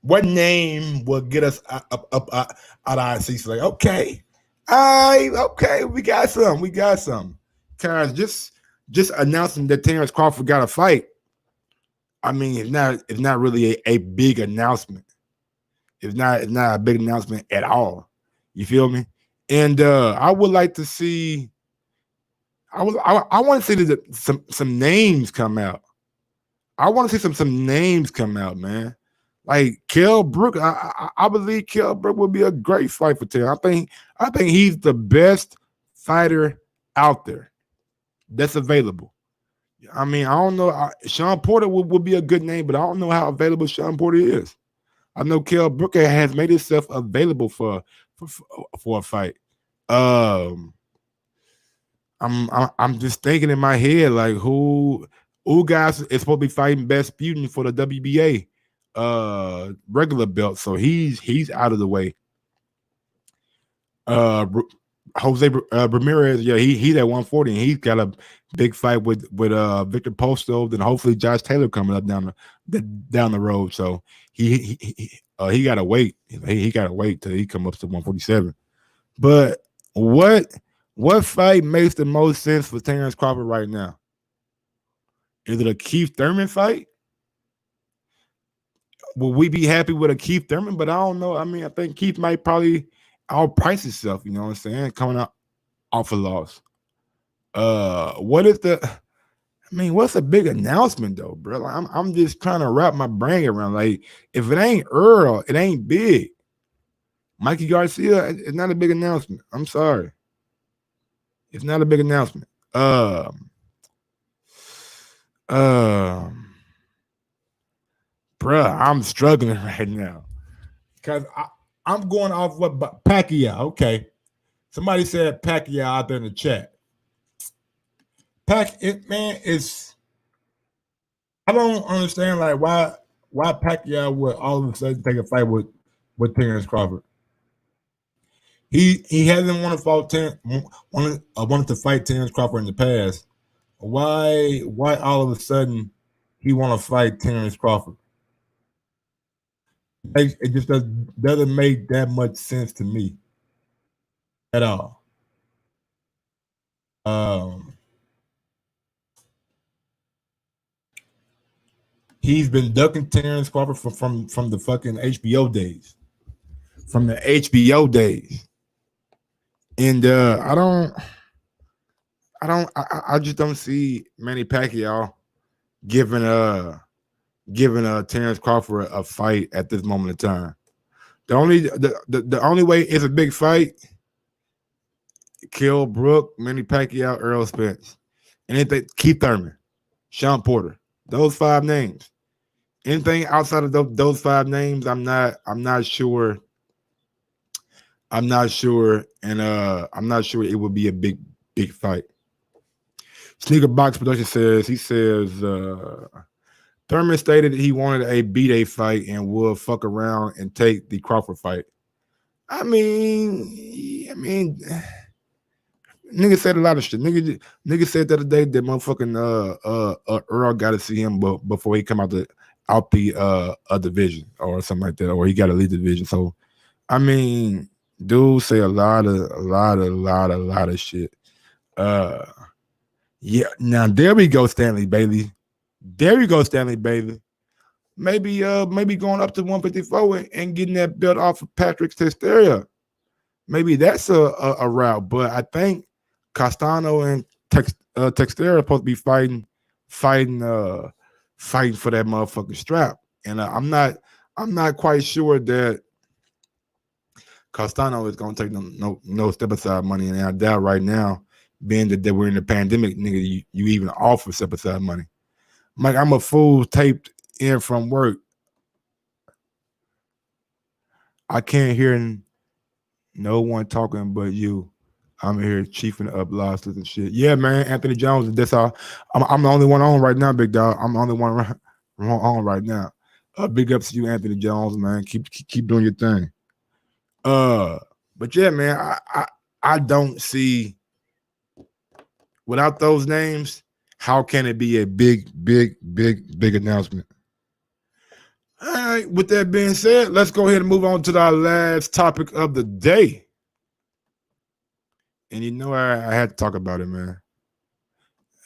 What name will get us up out of our seats? Like, okay, okay, we got some. Terence just announcing that Terence Crawford got a fight. I mean, it's not really a big announcement. It's not a big announcement at all. You feel me? And I would like to see. I want to see some names come out. I want to see some names come out, man. Like Kell Brook, I believe Kell Brook would be a great fight for Terence. I think he's the best fighter out there that's available. I mean, I don't know. Sean Porter would be a good name, but I don't know how available Sean Porter is. I know Kell Brook has made himself available for a fight. I'm just thinking in my head like who guys is supposed to be fighting Best Putin for the WBA regular belt, so he's out of the way. Jose Ramirez, yeah, he's at 140 and he's got a big fight with Victor Postol, and hopefully Josh Taylor coming up down the road. So he gotta wait. He gotta wait till he come up to 147. But what fight makes the most sense for Terence Crawford right now? Is it a Keith Thurman fight? Will we be happy with a Keith Thurman? But I don't know. I mean, I think Keith might probably outprice himself, you know what I'm saying? Coming out off a loss. What's a big announcement though, bro? Like, I'm just trying to wrap my brain around. Like, if it ain't Earl, it ain't big. Mikey Garcia, it's not a big announcement. I'm sorry. It's not a big announcement. Bruh, I'm struggling right now because I'm going off what Pacquiao. Okay, somebody said Pacquiao out there in the chat. It's I don't understand like why Pacquiao would all of a sudden take a fight with Terence Crawford. He hasn't wanted to fight Terence Crawford in the past. Why all of a sudden he want to fight Terence Crawford? It just doesn't make that much sense to me at all. He's been ducking Terence Crawford from the fucking HBO days. From the HBO days. And I just don't see Manny Pacquiao giving Terence Crawford a fight at this moment in time. The only way it's a big fight, Kell Brook, Manny Pacquiao, Earl Spence, anything, Keith Thurman, Sean Porter, those 5 names. Anything outside of those 5 names, I'm not sure. I'm not sure, and I'm not sure it would be a big fight. Sneaker Box Production says Thurman stated he wanted a B-Day fight and would fuck around and take the Crawford fight. I mean, nigga said a lot of shit. Nigga said the other day that motherfucking Earl got to see him before he come out the division or something like that, or he got to leave the division. So, I mean, dude say a lot of shit. Yeah. Now there we go, Stanley Bailey. There you go, Stanley Bailey. Maybe going up to 154 and getting that belt off of Patrick Teixeira. Maybe that's a route. But I think Castano and Teixeira are supposed to be fighting for that motherfucking strap. And I'm not quite sure that Castano is gonna take no step aside money. And I doubt right now, being that we're in the pandemic, nigga, you even offer step aside money. Mike, I'm a fool taped in from work. I can't hear no one talking but you. I'm here chiefing up losses and shit. Yeah, man, Anthony Jones. That's all. I'm the only one on right now, big dog. I'm the only one on right now. Big ups to you, Anthony Jones, man. Keep doing your thing. But But yeah, man, I don't see, without those names, how can it be a big announcement? All right, with that being said, let's go ahead and move on to our last topic of the day. And you know I had to talk about it, man.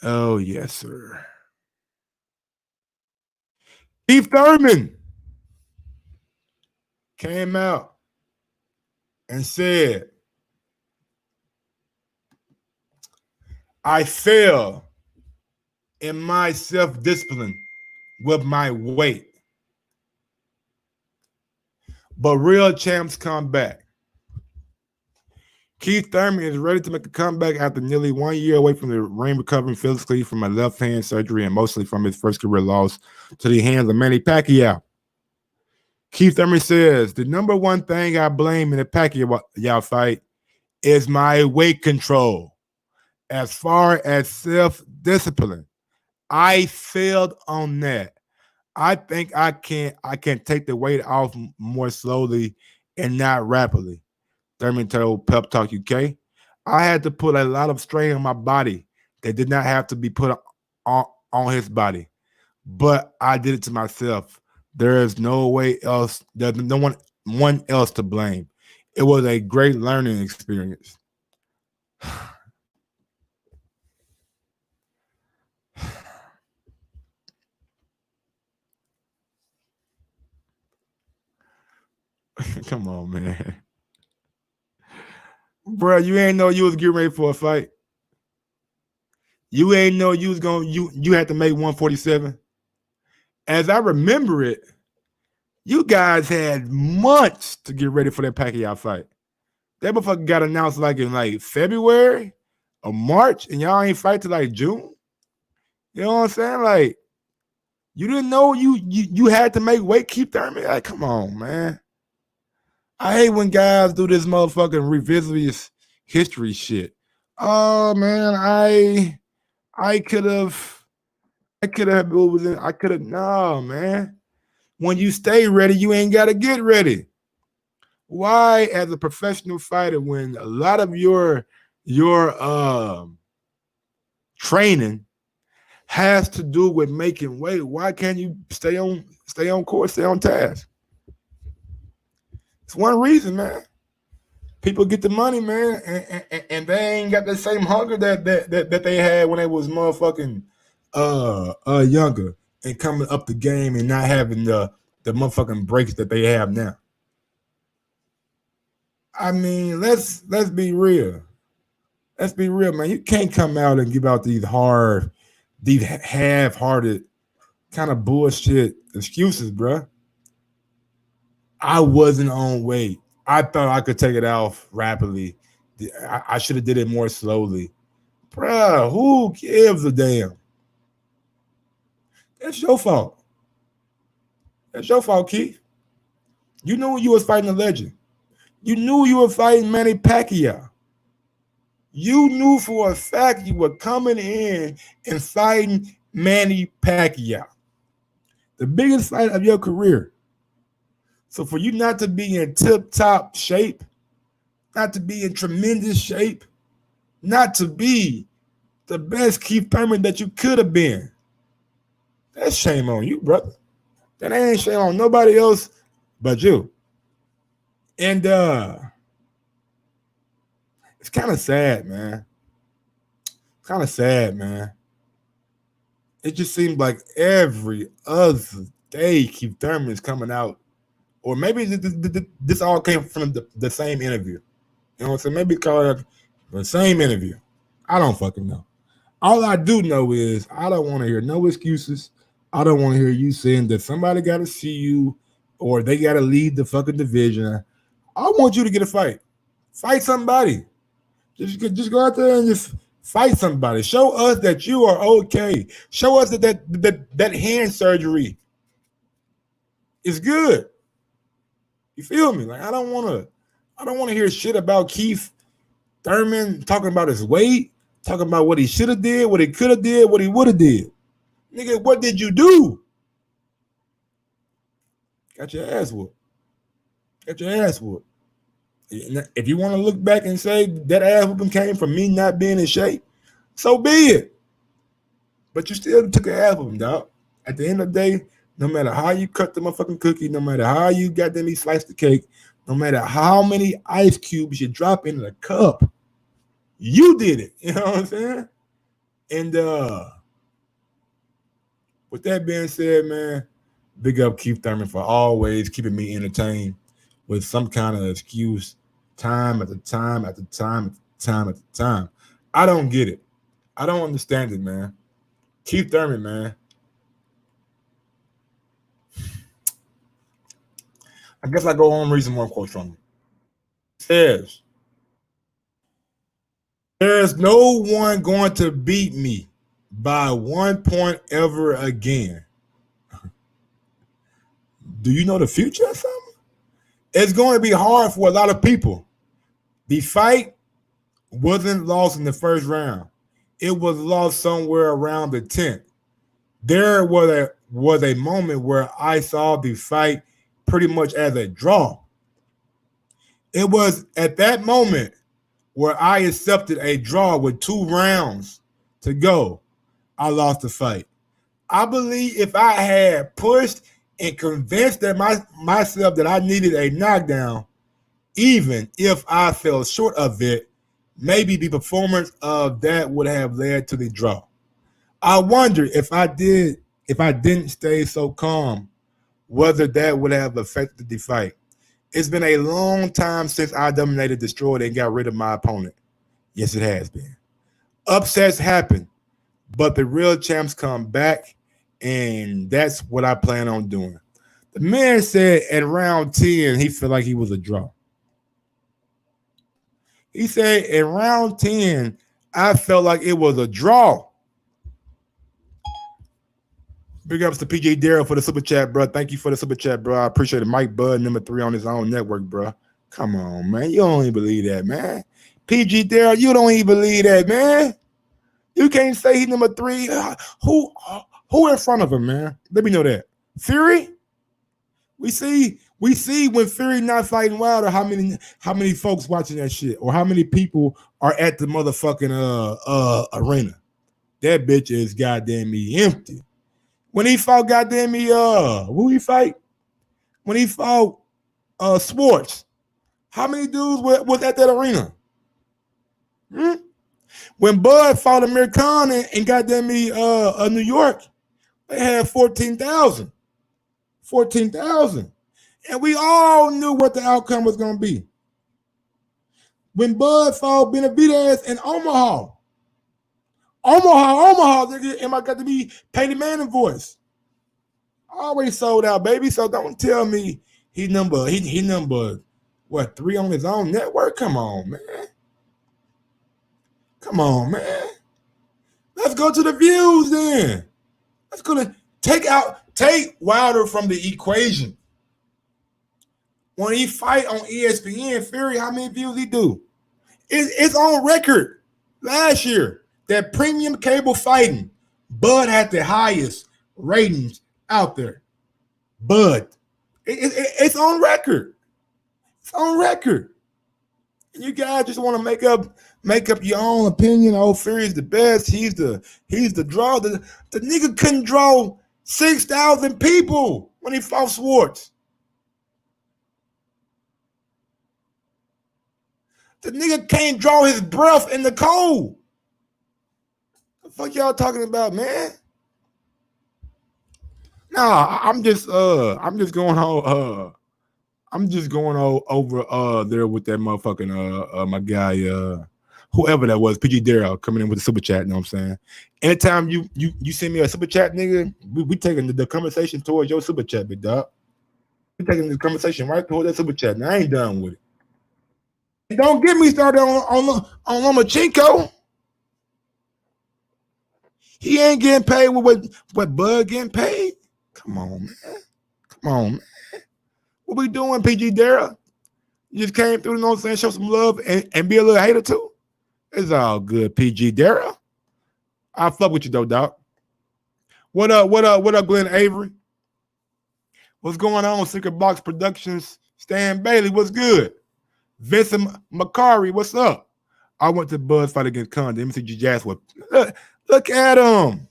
Oh, yes, sir. Keith Thurman came out and said, I fail in my self-discipline with my weight. But real champs come back. Keith Thurman is ready to make a comeback after nearly 1 year away from the ring, recovering physically from a left hand surgery and mostly from his first career loss to the hands of Manny Pacquiao. Keith Thurman says, the number one thing I blame in the Pacquiao fight is my weight control. As far as self-discipline, I failed on that. I think I can take the weight off more slowly and not rapidly. Thurman told Pep Talk UK, I had to put a lot of strain on my body that did not have to be put on his body. But I did it to myself. There is no way else. There's no one else to blame. It was a great learning experience. Come on, man. Bro, you ain't know you was getting ready for a fight. You ain't know you was going you had to make 147. As I remember it, you guys had months to get ready for that Pacquiao fight. That motherfucker got announced like in like February or March, and y'all ain't fight till like June. You know what I'm saying? Like, you didn't know you had to make weight. Keep Thurman. Like, come on, man. I hate when guys do this motherfucking revisionist history shit. Oh man, I could have no, man. When you stay ready, you ain't gotta get ready. Why, as a professional fighter, when a lot of your training has to do with making weight, why can't you stay on course, stay on task? It's one reason, man. People get the money, man, and they ain't got the same hunger that they had when they was motherfucking younger and coming up the game and not having the motherfucking breaks that they have now. I mean, let's be real. Let's be real, man. You can't come out and give out these half-hearted kind of bullshit excuses, bro. I wasn't on weight. I thought I could take it off rapidly. I should have did it more slowly. Bruh, who gives a damn? That's your fault. That's your fault, Keith. You knew you was fighting a legend. You knew you were fighting Manny Pacquiao. You knew for a fact you were coming in and fighting Manny Pacquiao, the biggest fight of your career. So for you not to be in tip-top shape, not to be in tremendous shape, not to be the best Keith Thurman that you could have been, that's shame on you, brother. That ain't shame on nobody else but you. And it's kind of sad, man. Kind of sad, man. It just seems like every other day Keith Thurman is coming out, or maybe this all came from the same interview. You know what I'm saying? Maybe call it the same interview. I don't fucking know. All I do know is I don't want to hear no excuses. I don't want to hear you saying that somebody got to see you or they got to lead the fucking division. I want you to get a fight. Fight somebody. Just go out there and just fight somebody. Show us that you are okay. Show us that hand surgery is good. You feel me? Like I don't want to hear shit about Keith Thurman talking about his weight, talking about what he should have did, what he could have did, what he would have did. Nigga, what did you do? Got your ass whooped. Got your ass whooped. If you want to look back and say that ass whooping came from me not being in shape, so be it. But you still took an ass whooping, dog. At the end of the day, no matter how you cut the motherfucking cookie, no matter how you got them slice the cake, no matter how many ice cubes you drop in the cup, you did it. You know what I'm saying? And with that being said, man, big up Keith Thurman for always keeping me entertained with some kind of excuse, time after time after time after time after time. I don't get it. I don't understand it, man. Keith Thurman, man. I guess I go on and read some more quotes from him. It says, "There's no one going to beat me by 1 point ever again." Do you know the future or something? It's going to be hard for a lot of people. The fight wasn't lost in the first round. It was lost somewhere around the 10th. There was a moment where I saw the fight pretty much as a draw. It was at that moment where I accepted a draw with 2 rounds to go. I lost the fight. I believe if I had pushed and convinced myself that I needed a knockdown, even if I fell short of it, maybe the performance of that would have led to the draw. I wonder if I didn't stay so calm, whether that would have affected the fight. It's been a long time since I dominated, destroyed, and got rid of my opponent. Yes, it has been. Upsets happen, but the real champs come back, and that's what I plan on doing. The man said at round 10, he felt like he was a draw. He said in round 10, I felt like it was a draw. Big ups to PJ Darrell for the super chat, bro. Thank you for the super chat, bro. I appreciate it. Mike Bud, number 3 on his own network, bro. Come on, man. You don't even believe that, man. PG Darrell, you don't even believe that, man. You can't say he's number 3. Who in front of him, man? Let me know that. Fury? We see when Fury not fighting Wilder, how many folks watching that shit, or how many people are at the motherfucking arena. That bitch is goddamn me empty. When he fought goddamn me, who he fight? When he fought Sports, how many dudes was at that arena? When Bud fought Amir Khan and goddamn me New York, they had 14,000. 14,000. And we all knew what the outcome was going to be. When Bud fought Benavidez in Omaha, nigga, and I got to be Peyton Manning voice. Always sold out, baby. So don't tell me he number what, 3 on his own network? Come on, man. Come on, man. Let's go to the views then. Let's go to take Wilder from the equation. When he fight on ESPN, Fury, how many views he do? It's on record last year that premium cable fighting, Bud had the highest ratings out there. Bud. It's on record. It's on record. And you guys just want to make up your own opinion. Oh, Fury's the best. He's the draw. The nigga couldn't draw 6,000 people when he fought Schwartz. The nigga can't draw his breath in the cold. What the fuck y'all talking about, man? Nah, I'm just going over there with that motherfucking my guy whoever that was, PG Darrell, coming in with the super chat. You know what I'm saying? Anytime you send me a super chat, nigga, we taking the conversation towards your super chat, big dog. We taking the conversation right towards that super chat. And I ain't done with it. And don't get me started on Lomachenko. He ain't getting paid with what Bud getting paid. Come on, man. Come on, man. What we doing, PG Darrell? You just came through, you know what I'm saying? Show some love and be a little hater too. It's all good, PG Darrell. I fuck with you though, dog. What up, Glenn Avery? What's going on, Secret Box Productions? Stan Bailey, what's good? Vincent Macari, what's up? I went to Buzz fight against Condon. MCG Jazz. Look at him.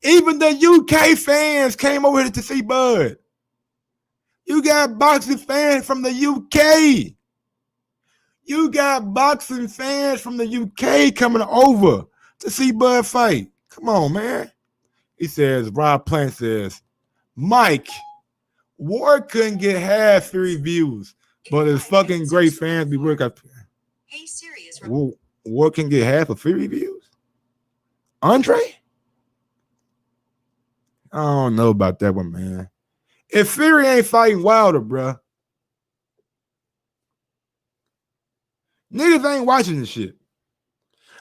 Even the UK fans came over here to see Bud. You got boxing fans from the UK. You got boxing fans from the UK coming over to see Bud fight. Come on, man. He says, Rob Plant says, Mike, Ward couldn't get half Fury views, but his fucking great fans be working. Hey, serious. Ward can get half of Fury views? Andre? I don't know about that one, man. If Fury ain't fighting Wilder, bruh, niggas ain't watching this shit.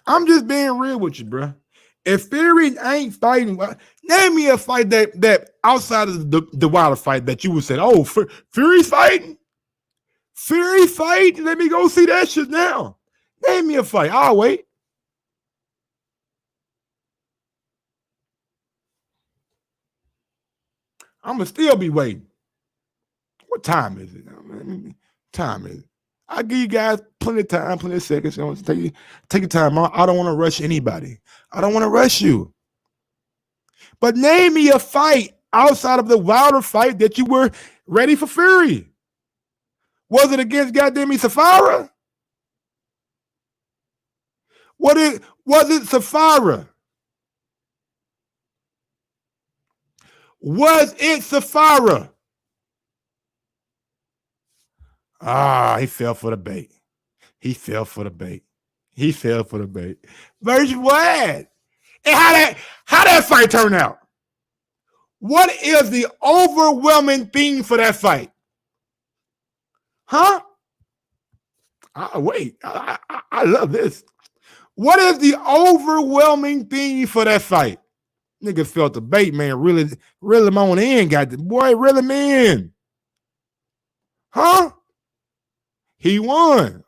I'm just being real with you, bruh. If Fury ain't fighting, name me a fight that outside of the Wilder fight that you would say, oh, Fury's fighting? Fury fighting? Let me go see that shit now. Name me a fight. I'll wait. I'm going to still be waiting. What time is it? Time is it? I give you guys plenty of time, plenty of seconds. You know, take your time. I don't want to rush anybody. I don't want to rush you. But name me a fight outside of the Wilder fight that you were ready for Fury. Was it against goddamn Safara? Was it Safara? Was it Safara? He fell for the bait. He fell for the bait. Versus what? And how that fight turned out? What is the overwhelming theme for that fight? Huh? Wait. I love this. What is the overwhelming theme for that fight? Niggas felt the bait, man. Really him on in. Got the boy, reel him in. Huh? He won.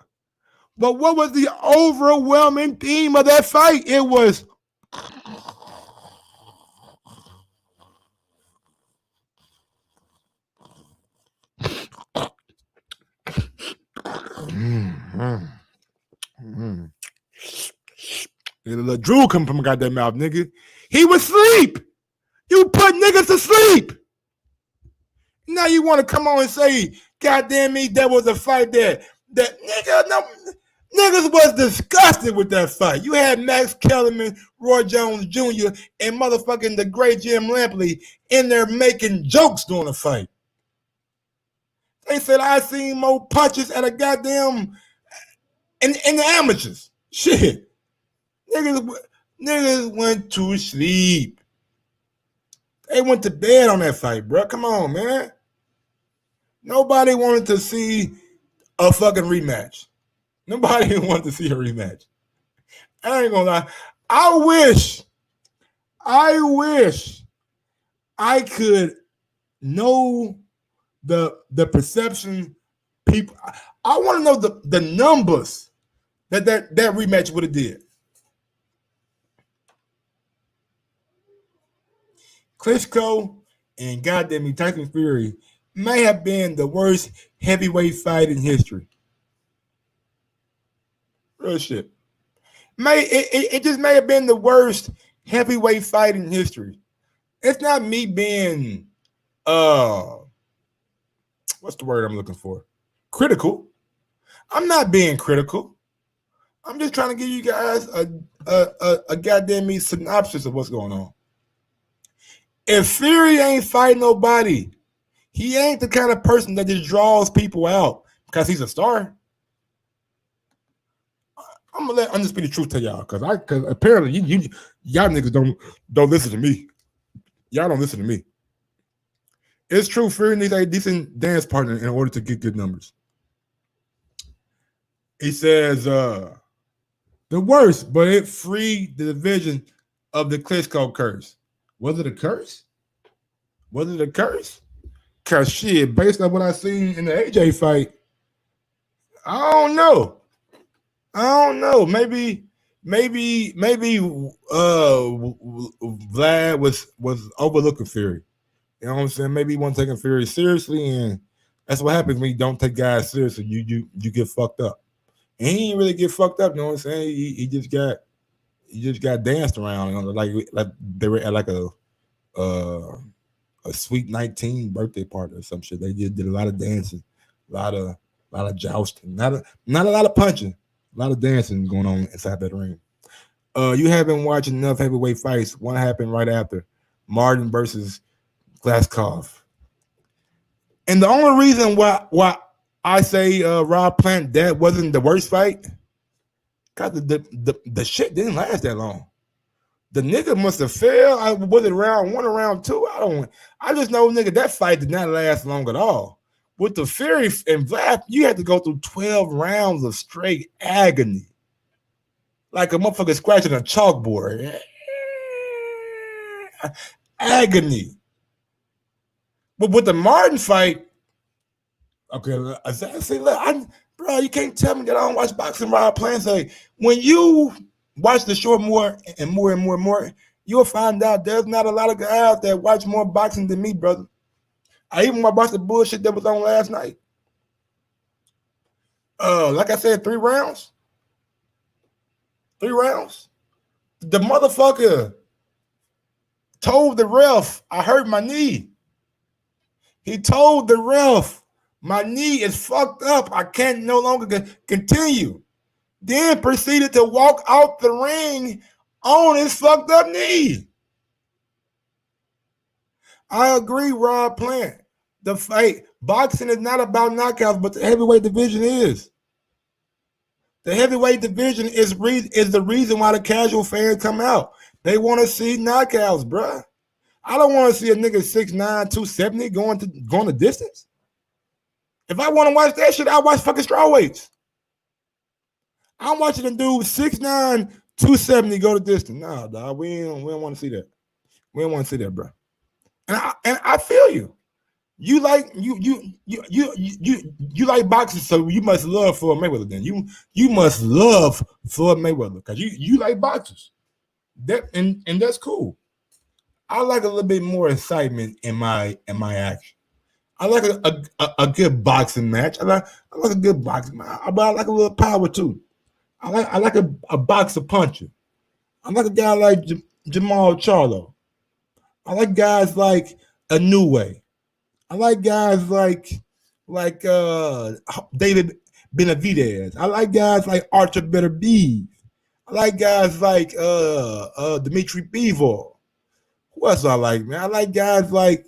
But what was the overwhelming theme of that fight? It was the drool coming from goddamn mouth, nigga. He was asleep. You put niggas to sleep. Now you want to come on and say, goddamn me, that was a fight that niggas was disgusted with that fight. You had Max Kellerman, Roy Jones Jr., and motherfucking the great Jim Lampley in there making jokes during the fight. They said I seen more punches at a goddamn in the amateurs. Shit. Niggas went to sleep. They went to bed on that fight, bro. Come on, man. Nobody wanted to see a fucking rematch. Nobody wanted to see a rematch. I ain't gonna lie. I wish I could know the perception people. I want to know the numbers that rematch would have did. Klitschko and goddamn Tyson Fury may have been the worst heavyweight fight in history. Real shit. It just may have been the worst heavyweight fight in history. It's not me being what's the word I'm looking for? Critical. I'm not being critical. I'm just trying to give you guys a goddamn me synopsis of what's going on. If Fury ain't fighting nobody, he ain't the kind of person that just draws people out because he's a star. I'm gonna let Undisputed Truth tell y'all because apparently y'all niggas don't listen to me. Y'all don't listen to me. It's true, Fury needs a decent dance partner in order to get good numbers. He says the worst, but it freed the division of the Klitschko curse. Was it a curse? Cause shit, based on what I seen in the AJ fight, I don't know. Maybe Vlad was overlooking Fury. You know what I'm saying? Maybe he wasn't taking Fury seriously, and That's what happens when you don't take guys seriously. You get fucked up. And he didn't really get fucked up. You know what I'm saying? He just got danced around, you know, like they were at like a sweet 19 birthday party or some shit. They just did a lot of dancing, a lot of jousting, not a lot of punching, a lot of dancing going on inside that ring. You haven't watched enough heavyweight fights. One happened right after Martin versus Glaskov. And the only reason why I say Rob Plant that wasn't the worst fight, because the shit didn't last that long. The nigga must have failed. Was it round one or round two? I just know, nigga, that fight did not last long at all. With the Fury and Vlad, you had to go through 12 rounds of straight agony. Like a motherfucker scratching a chalkboard. Agony. But with the Martin fight, okay, I say, look, bro, you can't tell me that I don't watch boxing. Rob Plant say, when you watch the show more and more, you'll find out there's not a lot of guys that watch more boxing than me, brother. I even watched the bullshit that was on last night. Like I said, 3 rounds. 3 rounds. The motherfucker told the ref, I hurt my knee. He told the ref, my knee is fucked up. I can't no longer continue. Then proceeded to walk out the ring on his fucked up knee. I agree, Rob Plant. The fight, boxing is not about knockouts, but the heavyweight division is. The heavyweight division is the reason why the casual fans come out. They want to see knockouts, bruh. I don't want to see a nigga 6'9", 270 going the distance. If I want to watch that shit, I'll watch fucking strawweights. I'm watching a dude 6'9", 270 go the distance. Nah, dog, we don't want to see that. We don't want to see that, bro. And I feel you. You like boxing, so you must love Floyd Mayweather. Then you must love Floyd Mayweather because you like boxers. That and that's cool. I like a little bit more excitement in my action. I like a good boxing match. I like a good boxing match, but I like a little power too. I like a boxer puncher. I like a guy like Jamal Charlo. I like guys like Inoue. I like guys like David Benavidez. I like guys like Archer Beterbiev. I like guys like Dmitry Bivol. Who else I like, man? I like guys like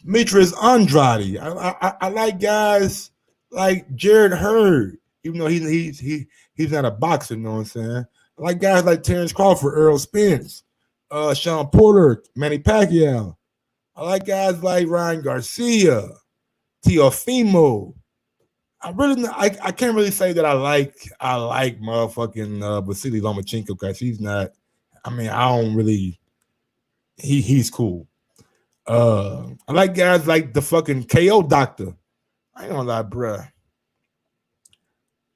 Demetrius Andrade. I like guys like Jared Hurd, even though he's not a boxer, you know what I'm saying? I like guys like Terence Crawford, Earl Spence, Sean Porter, Manny Pacquiao. I like guys like Ryan Garcia, Teofimo. I can't really say that I like motherfucking Vasily Lomachenko because he's not. I mean, I don't really. He's cool. I like guys like the fucking KO doctor. I ain't gonna lie, bruh.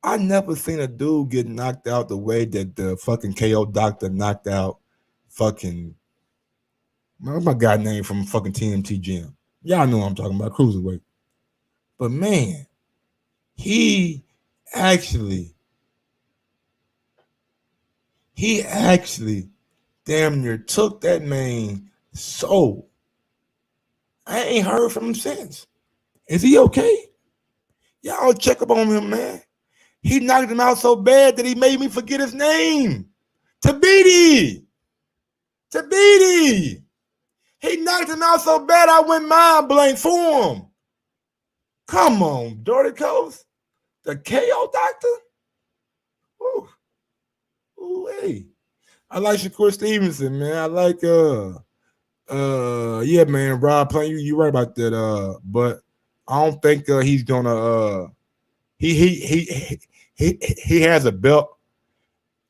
I never seen a dude get knocked out the way that the fucking KO doctor knocked out fucking. What's my guy name from fucking TMT Gym? Y'all know what I'm talking about, cruiserweight. But man, he actually damn near took that man's soul. I ain't heard from him since. Is he okay? Y'all check up on him, man. He knocked him out so bad that he made me forget his name. Tabiti. He knocked him out so bad I went mind blank for him. Come on, Dirty Coast. The KO doctor? Ooh, hey. I like Shakur Stevenson, man. I like yeah, man, Rob Plant, you right about that. But I don't think he's gonna he has a belt.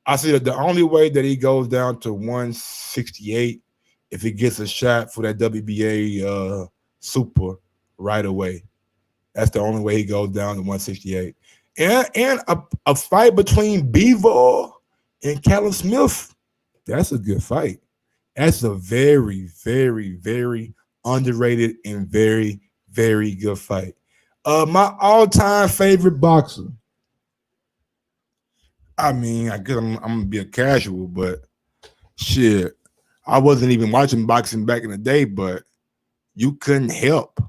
I see that the only way that he goes down to 168 if he gets a shot for that WBA super right away. That's the only way he goes down to 168. And a fight between Bivol and Callum Smith. That's a good fight. That's a very, very, very underrated and very, Very good fight. My all-time favorite boxer. I mean, I guess I'm gonna be a casual, but shit, I wasn't even watching boxing back in the day, but you couldn't help.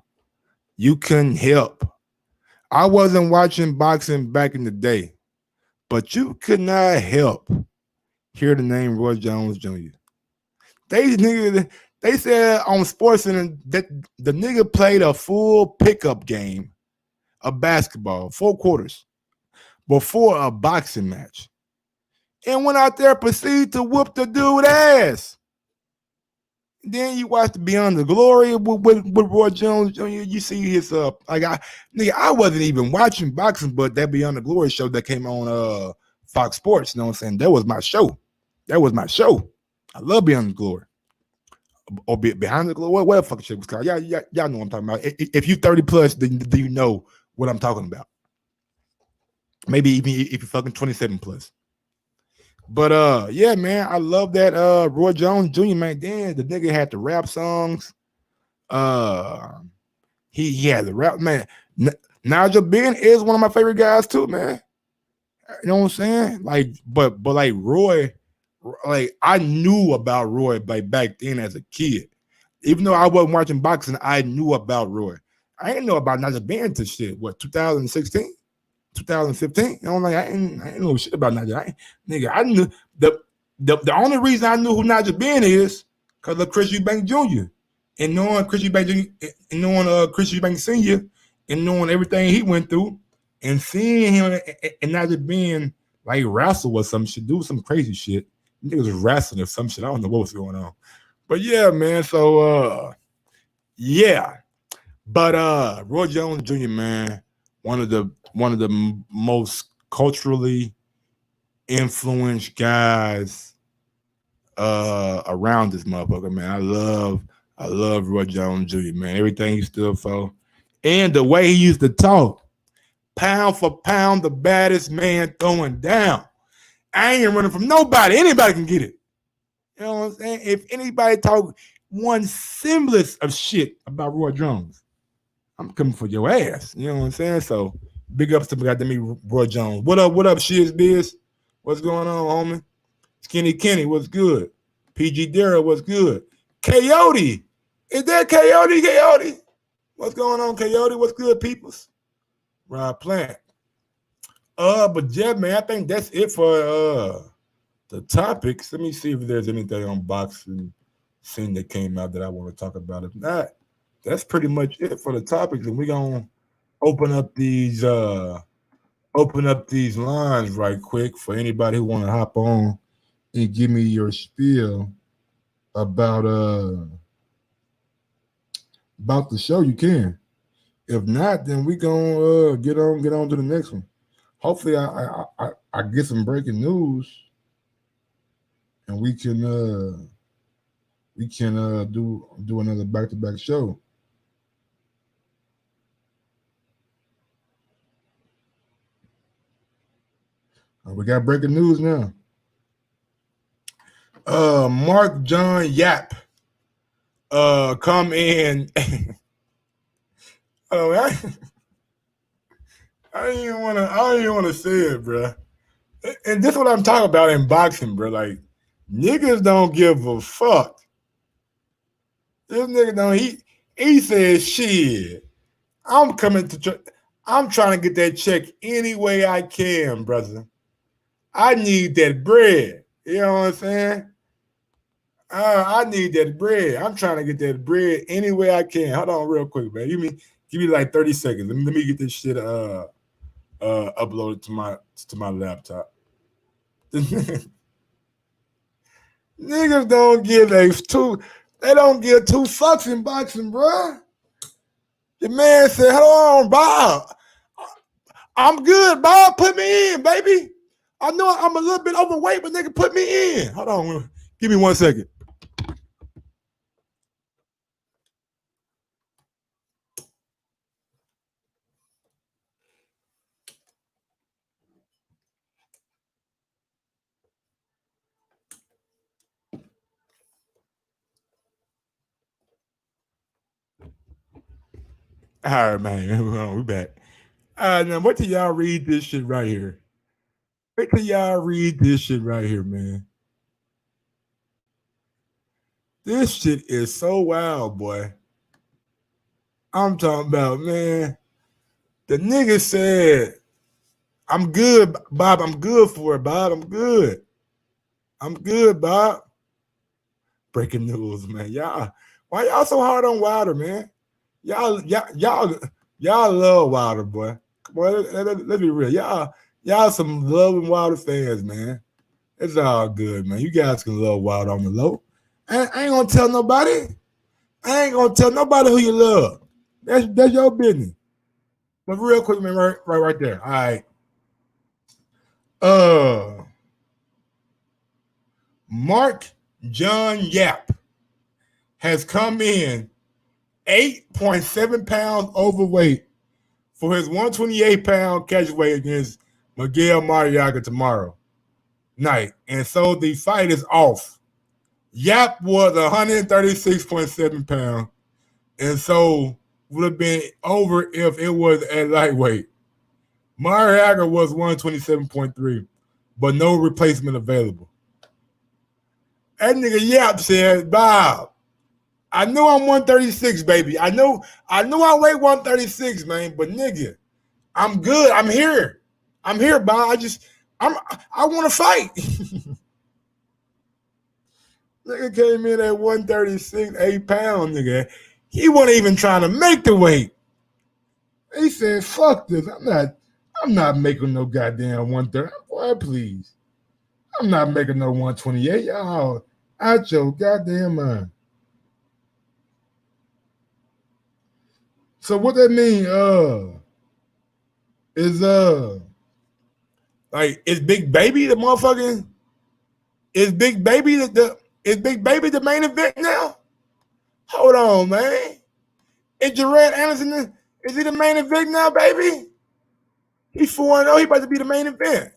You couldn't help. I wasn't watching boxing back in the day, but you could not help hear the name Roy Jones Jr. They said on Sports Center that the nigga played a full pickup game of basketball, 4 quarters, before a boxing match. And went out there, proceeded to whoop the dude ass. Then you watch the Beyond the Glory with Roy Jones Jr. You see his I wasn't even watching boxing, but that Beyond the Glory show that came on Fox Sports, you know what I'm saying? That was my show. That was my show. I love Beyond the Glory. Or Behind the Glory, what the fuck shit was called. Y'all know what I'm talking about. If you 30 plus, then you know what I'm talking about. Maybe even if you're fucking 27 plus. But yeah, man, I love that Roy Jones Jr. man. Then the nigga had the rap songs. He had the rap man. Nigel Ben is one of my favorite guys too, man. You know what I'm saying? Like, but like Roy, like I knew about Roy like back then as a kid. Even though I wasn't watching boxing, I knew about Roy. I didn't know about Nigel Ben to shit. What 2016? 2015. You know, like I ain't know shit about Nigel. I knew the only reason I knew who Nigel Ben is because of Chris Eubank Jr. and knowing Chris Eubank Jr. and knowing Chris Eubank Sr. and knowing everything he went through and seeing him and Nigel Ben like wrestle or some shit, do some crazy shit. Niggas was wrestling or some shit. I don't know what was going on. But yeah, man. So yeah. But Roy Jones Jr., man, one of the most culturally influenced guys around this motherfucker, man. I love Roy Jones Jr., man. Everything he stood for. And the way he used to talk. Pound for pound, the baddest man throwing down. I ain't running from nobody. Anybody can get it. You know what I'm saying? If anybody talk one semblance of shit about Roy Jones, I'm coming for your ass. You know what I'm saying? So big ups to me, Roy Jones. What up, Shiz Biz? What's going on, homie? Skinny Kenny, what's good? PG Darrell, what's good? Coyote. Is that Coyote? What's going on, Coyote? What's good, peoples? Rob Plant. But yeah, man, I think that's it for the topics. Let me see if there's anything on boxing scene that came out that I want to talk about. If not, that's pretty much it for the topics. And we're gonna open up these lines right quick for anybody who want to hop on and give me your spiel about the show. You can. If not, then we gonna get on to the next one. Hopefully, I get some breaking news, and we can do another back-to-back show. We got breaking news now. Mark John Yap come in. Oh, I don't even want to say it, bro. And this is what I'm talking about in boxing, bro. Like niggas don't give a fuck. This nigga don't. He says shit. I'm coming to. I'm trying to get that check any way I can, brother. I need that bread. You know what I'm saying? I need that bread. I'm trying to get that bread any way I can. Hold on, real quick, man. Give me like 30 seconds. Let me get this shit uploaded to my laptop. Niggas don't give they don't give two fucks in boxing, bro. The man said, "Hold on, Bob. I'm good, Bob. Put me in, baby. I know I'm a little bit overweight, but nigga, put me in. Hold on. Give me 1 second." All right, man. We back. Now wait till y'all read this shit right here. Wait till y'all read this shit right here, man. This shit is so wild, boy. I'm talking about, man. The nigga said, I'm good, Bob. I'm good for it, Bob. I'm good. I'm good, Bob. Breaking news, man. Y'all, why y'all so hard on Wilder, man? Y'all love Wilder, boy. Boy, let's be real. Y'all some loving Wilder fans, man. It's all good, man. You guys can love Wilder on the low. I ain't gonna tell nobody. I ain't gonna tell nobody who you love. That's your business. But real quick, man, right there. All right. Mark John Yap has come in 8.7 pounds overweight for his 128-pound catchweight against Miguel Mariaga tomorrow night. And so the fight is off. Yap was 136.7 pounds, and so would have been over if it was at lightweight. Mariaga was 127.3, but no replacement available. That nigga Yap said, Bob, I know I'm 136, baby. I know I weigh 136, man, but nigga, I'm good. I'm here. I'm here, Bob. I want to fight. Nigga came in at 136, 8 pounds, nigga. He wasn't even trying to make the weight. He said, fuck this. I'm not making no goddamn 130. Boy, please. I'm not making no 128. Y'all out your goddamn mind. So what that mean, is like, is Big Baby the motherfucking, is Big Baby the main event now? Hold on, man. Is Jaron Ennis is he the main event now, baby? He's 4-0. He about to be the main event.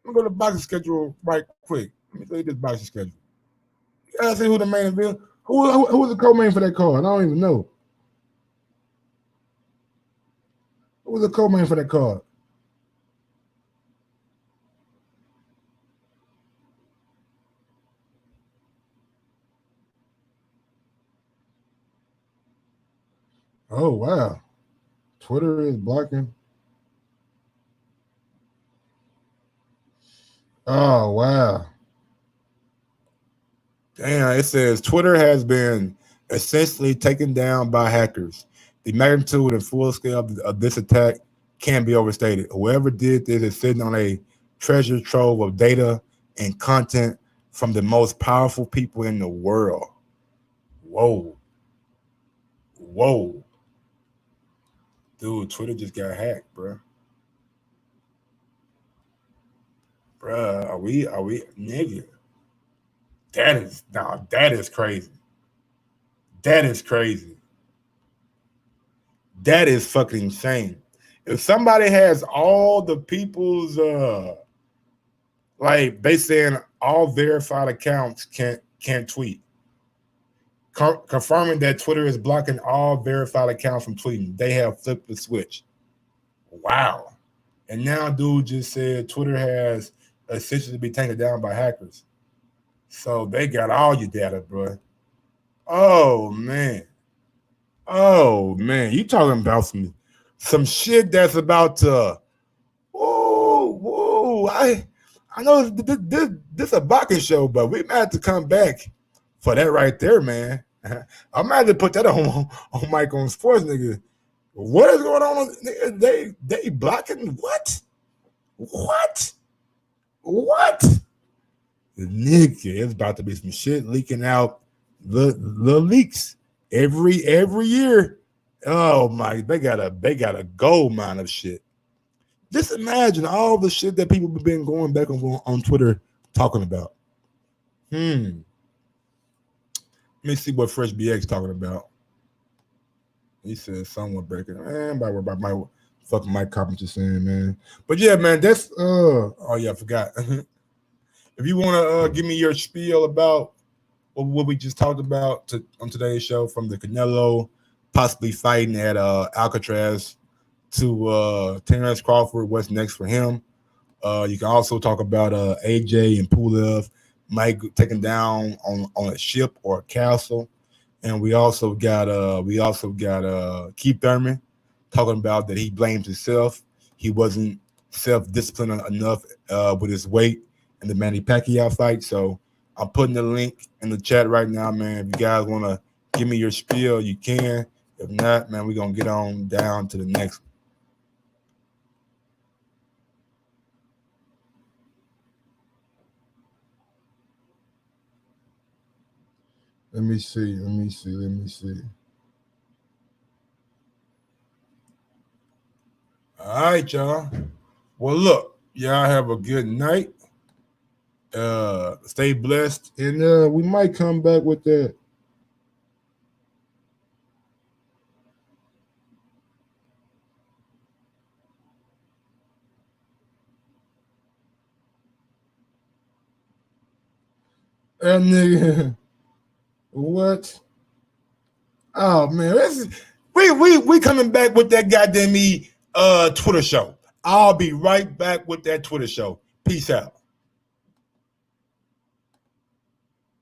I'm gonna go to the boxing schedule right quick. Let me look at this boxing schedule. You gotta see who the main event. Who was the co-main for that card? I don't even know. Who was the co-main for that card? Oh wow. Twitter is blocking. Oh wow. Damn, it says Twitter has been essentially taken down by hackers. The magnitude and full scale of this attack can't be overstated. Whoever did this is sitting on a treasure trove of data and content from the most powerful people in the world. Whoa. Whoa. Dude, Twitter just got hacked, bro. Bruh, are we, nigga? That is crazy. That is crazy. That is fucking insane. If somebody has all the people's like they saying all verified accounts can't tweet, confirming that Twitter is blocking all verified accounts from tweeting. They have flipped the switch. Wow. And now dude just said Twitter has essentially been taken down by hackers. So they got all your data, bro. Oh man. Oh man, you talking about some shit that's about to. Whoa! I know this a boxing show, but we might have to come back for that right there, man. I might have to put that on Mike on Sports, nigga. What is going on? They blocking what? What? Nigga, it's about to be some shit leaking out. The leaks every year. Oh my, they got a gold mine of shit. Just imagine all the shit that people have been going back on Twitter talking about. Let me see what Fresh BX talking about. He said someone breaking. Man, by my fucking Mike Carpenter saying, man. But yeah, man, that's oh yeah, I forgot. If you want to give me your spiel about what we just talked about on today's show, from the Canelo possibly fighting at Alcatraz, to Terence Crawford. What's next for him? You can also talk about AJ and Pulev might take him down on a ship or a castle. And we also got Keith Thurman talking about that he blames himself. He wasn't self-disciplined enough with his weight in the Manny Pacquiao fight. So I'm putting the link in the chat right now, man. If you guys want to give me your spiel, you can. If not, man, we're going to get on down to the next one. Let me see. All right, y'all. Well, look, y'all have a good night. Stay blessed, and we might come back with that. And nigga, what? Oh man, we coming back with that goddamn Twitter show. I'll be right back with that Twitter show. Peace out.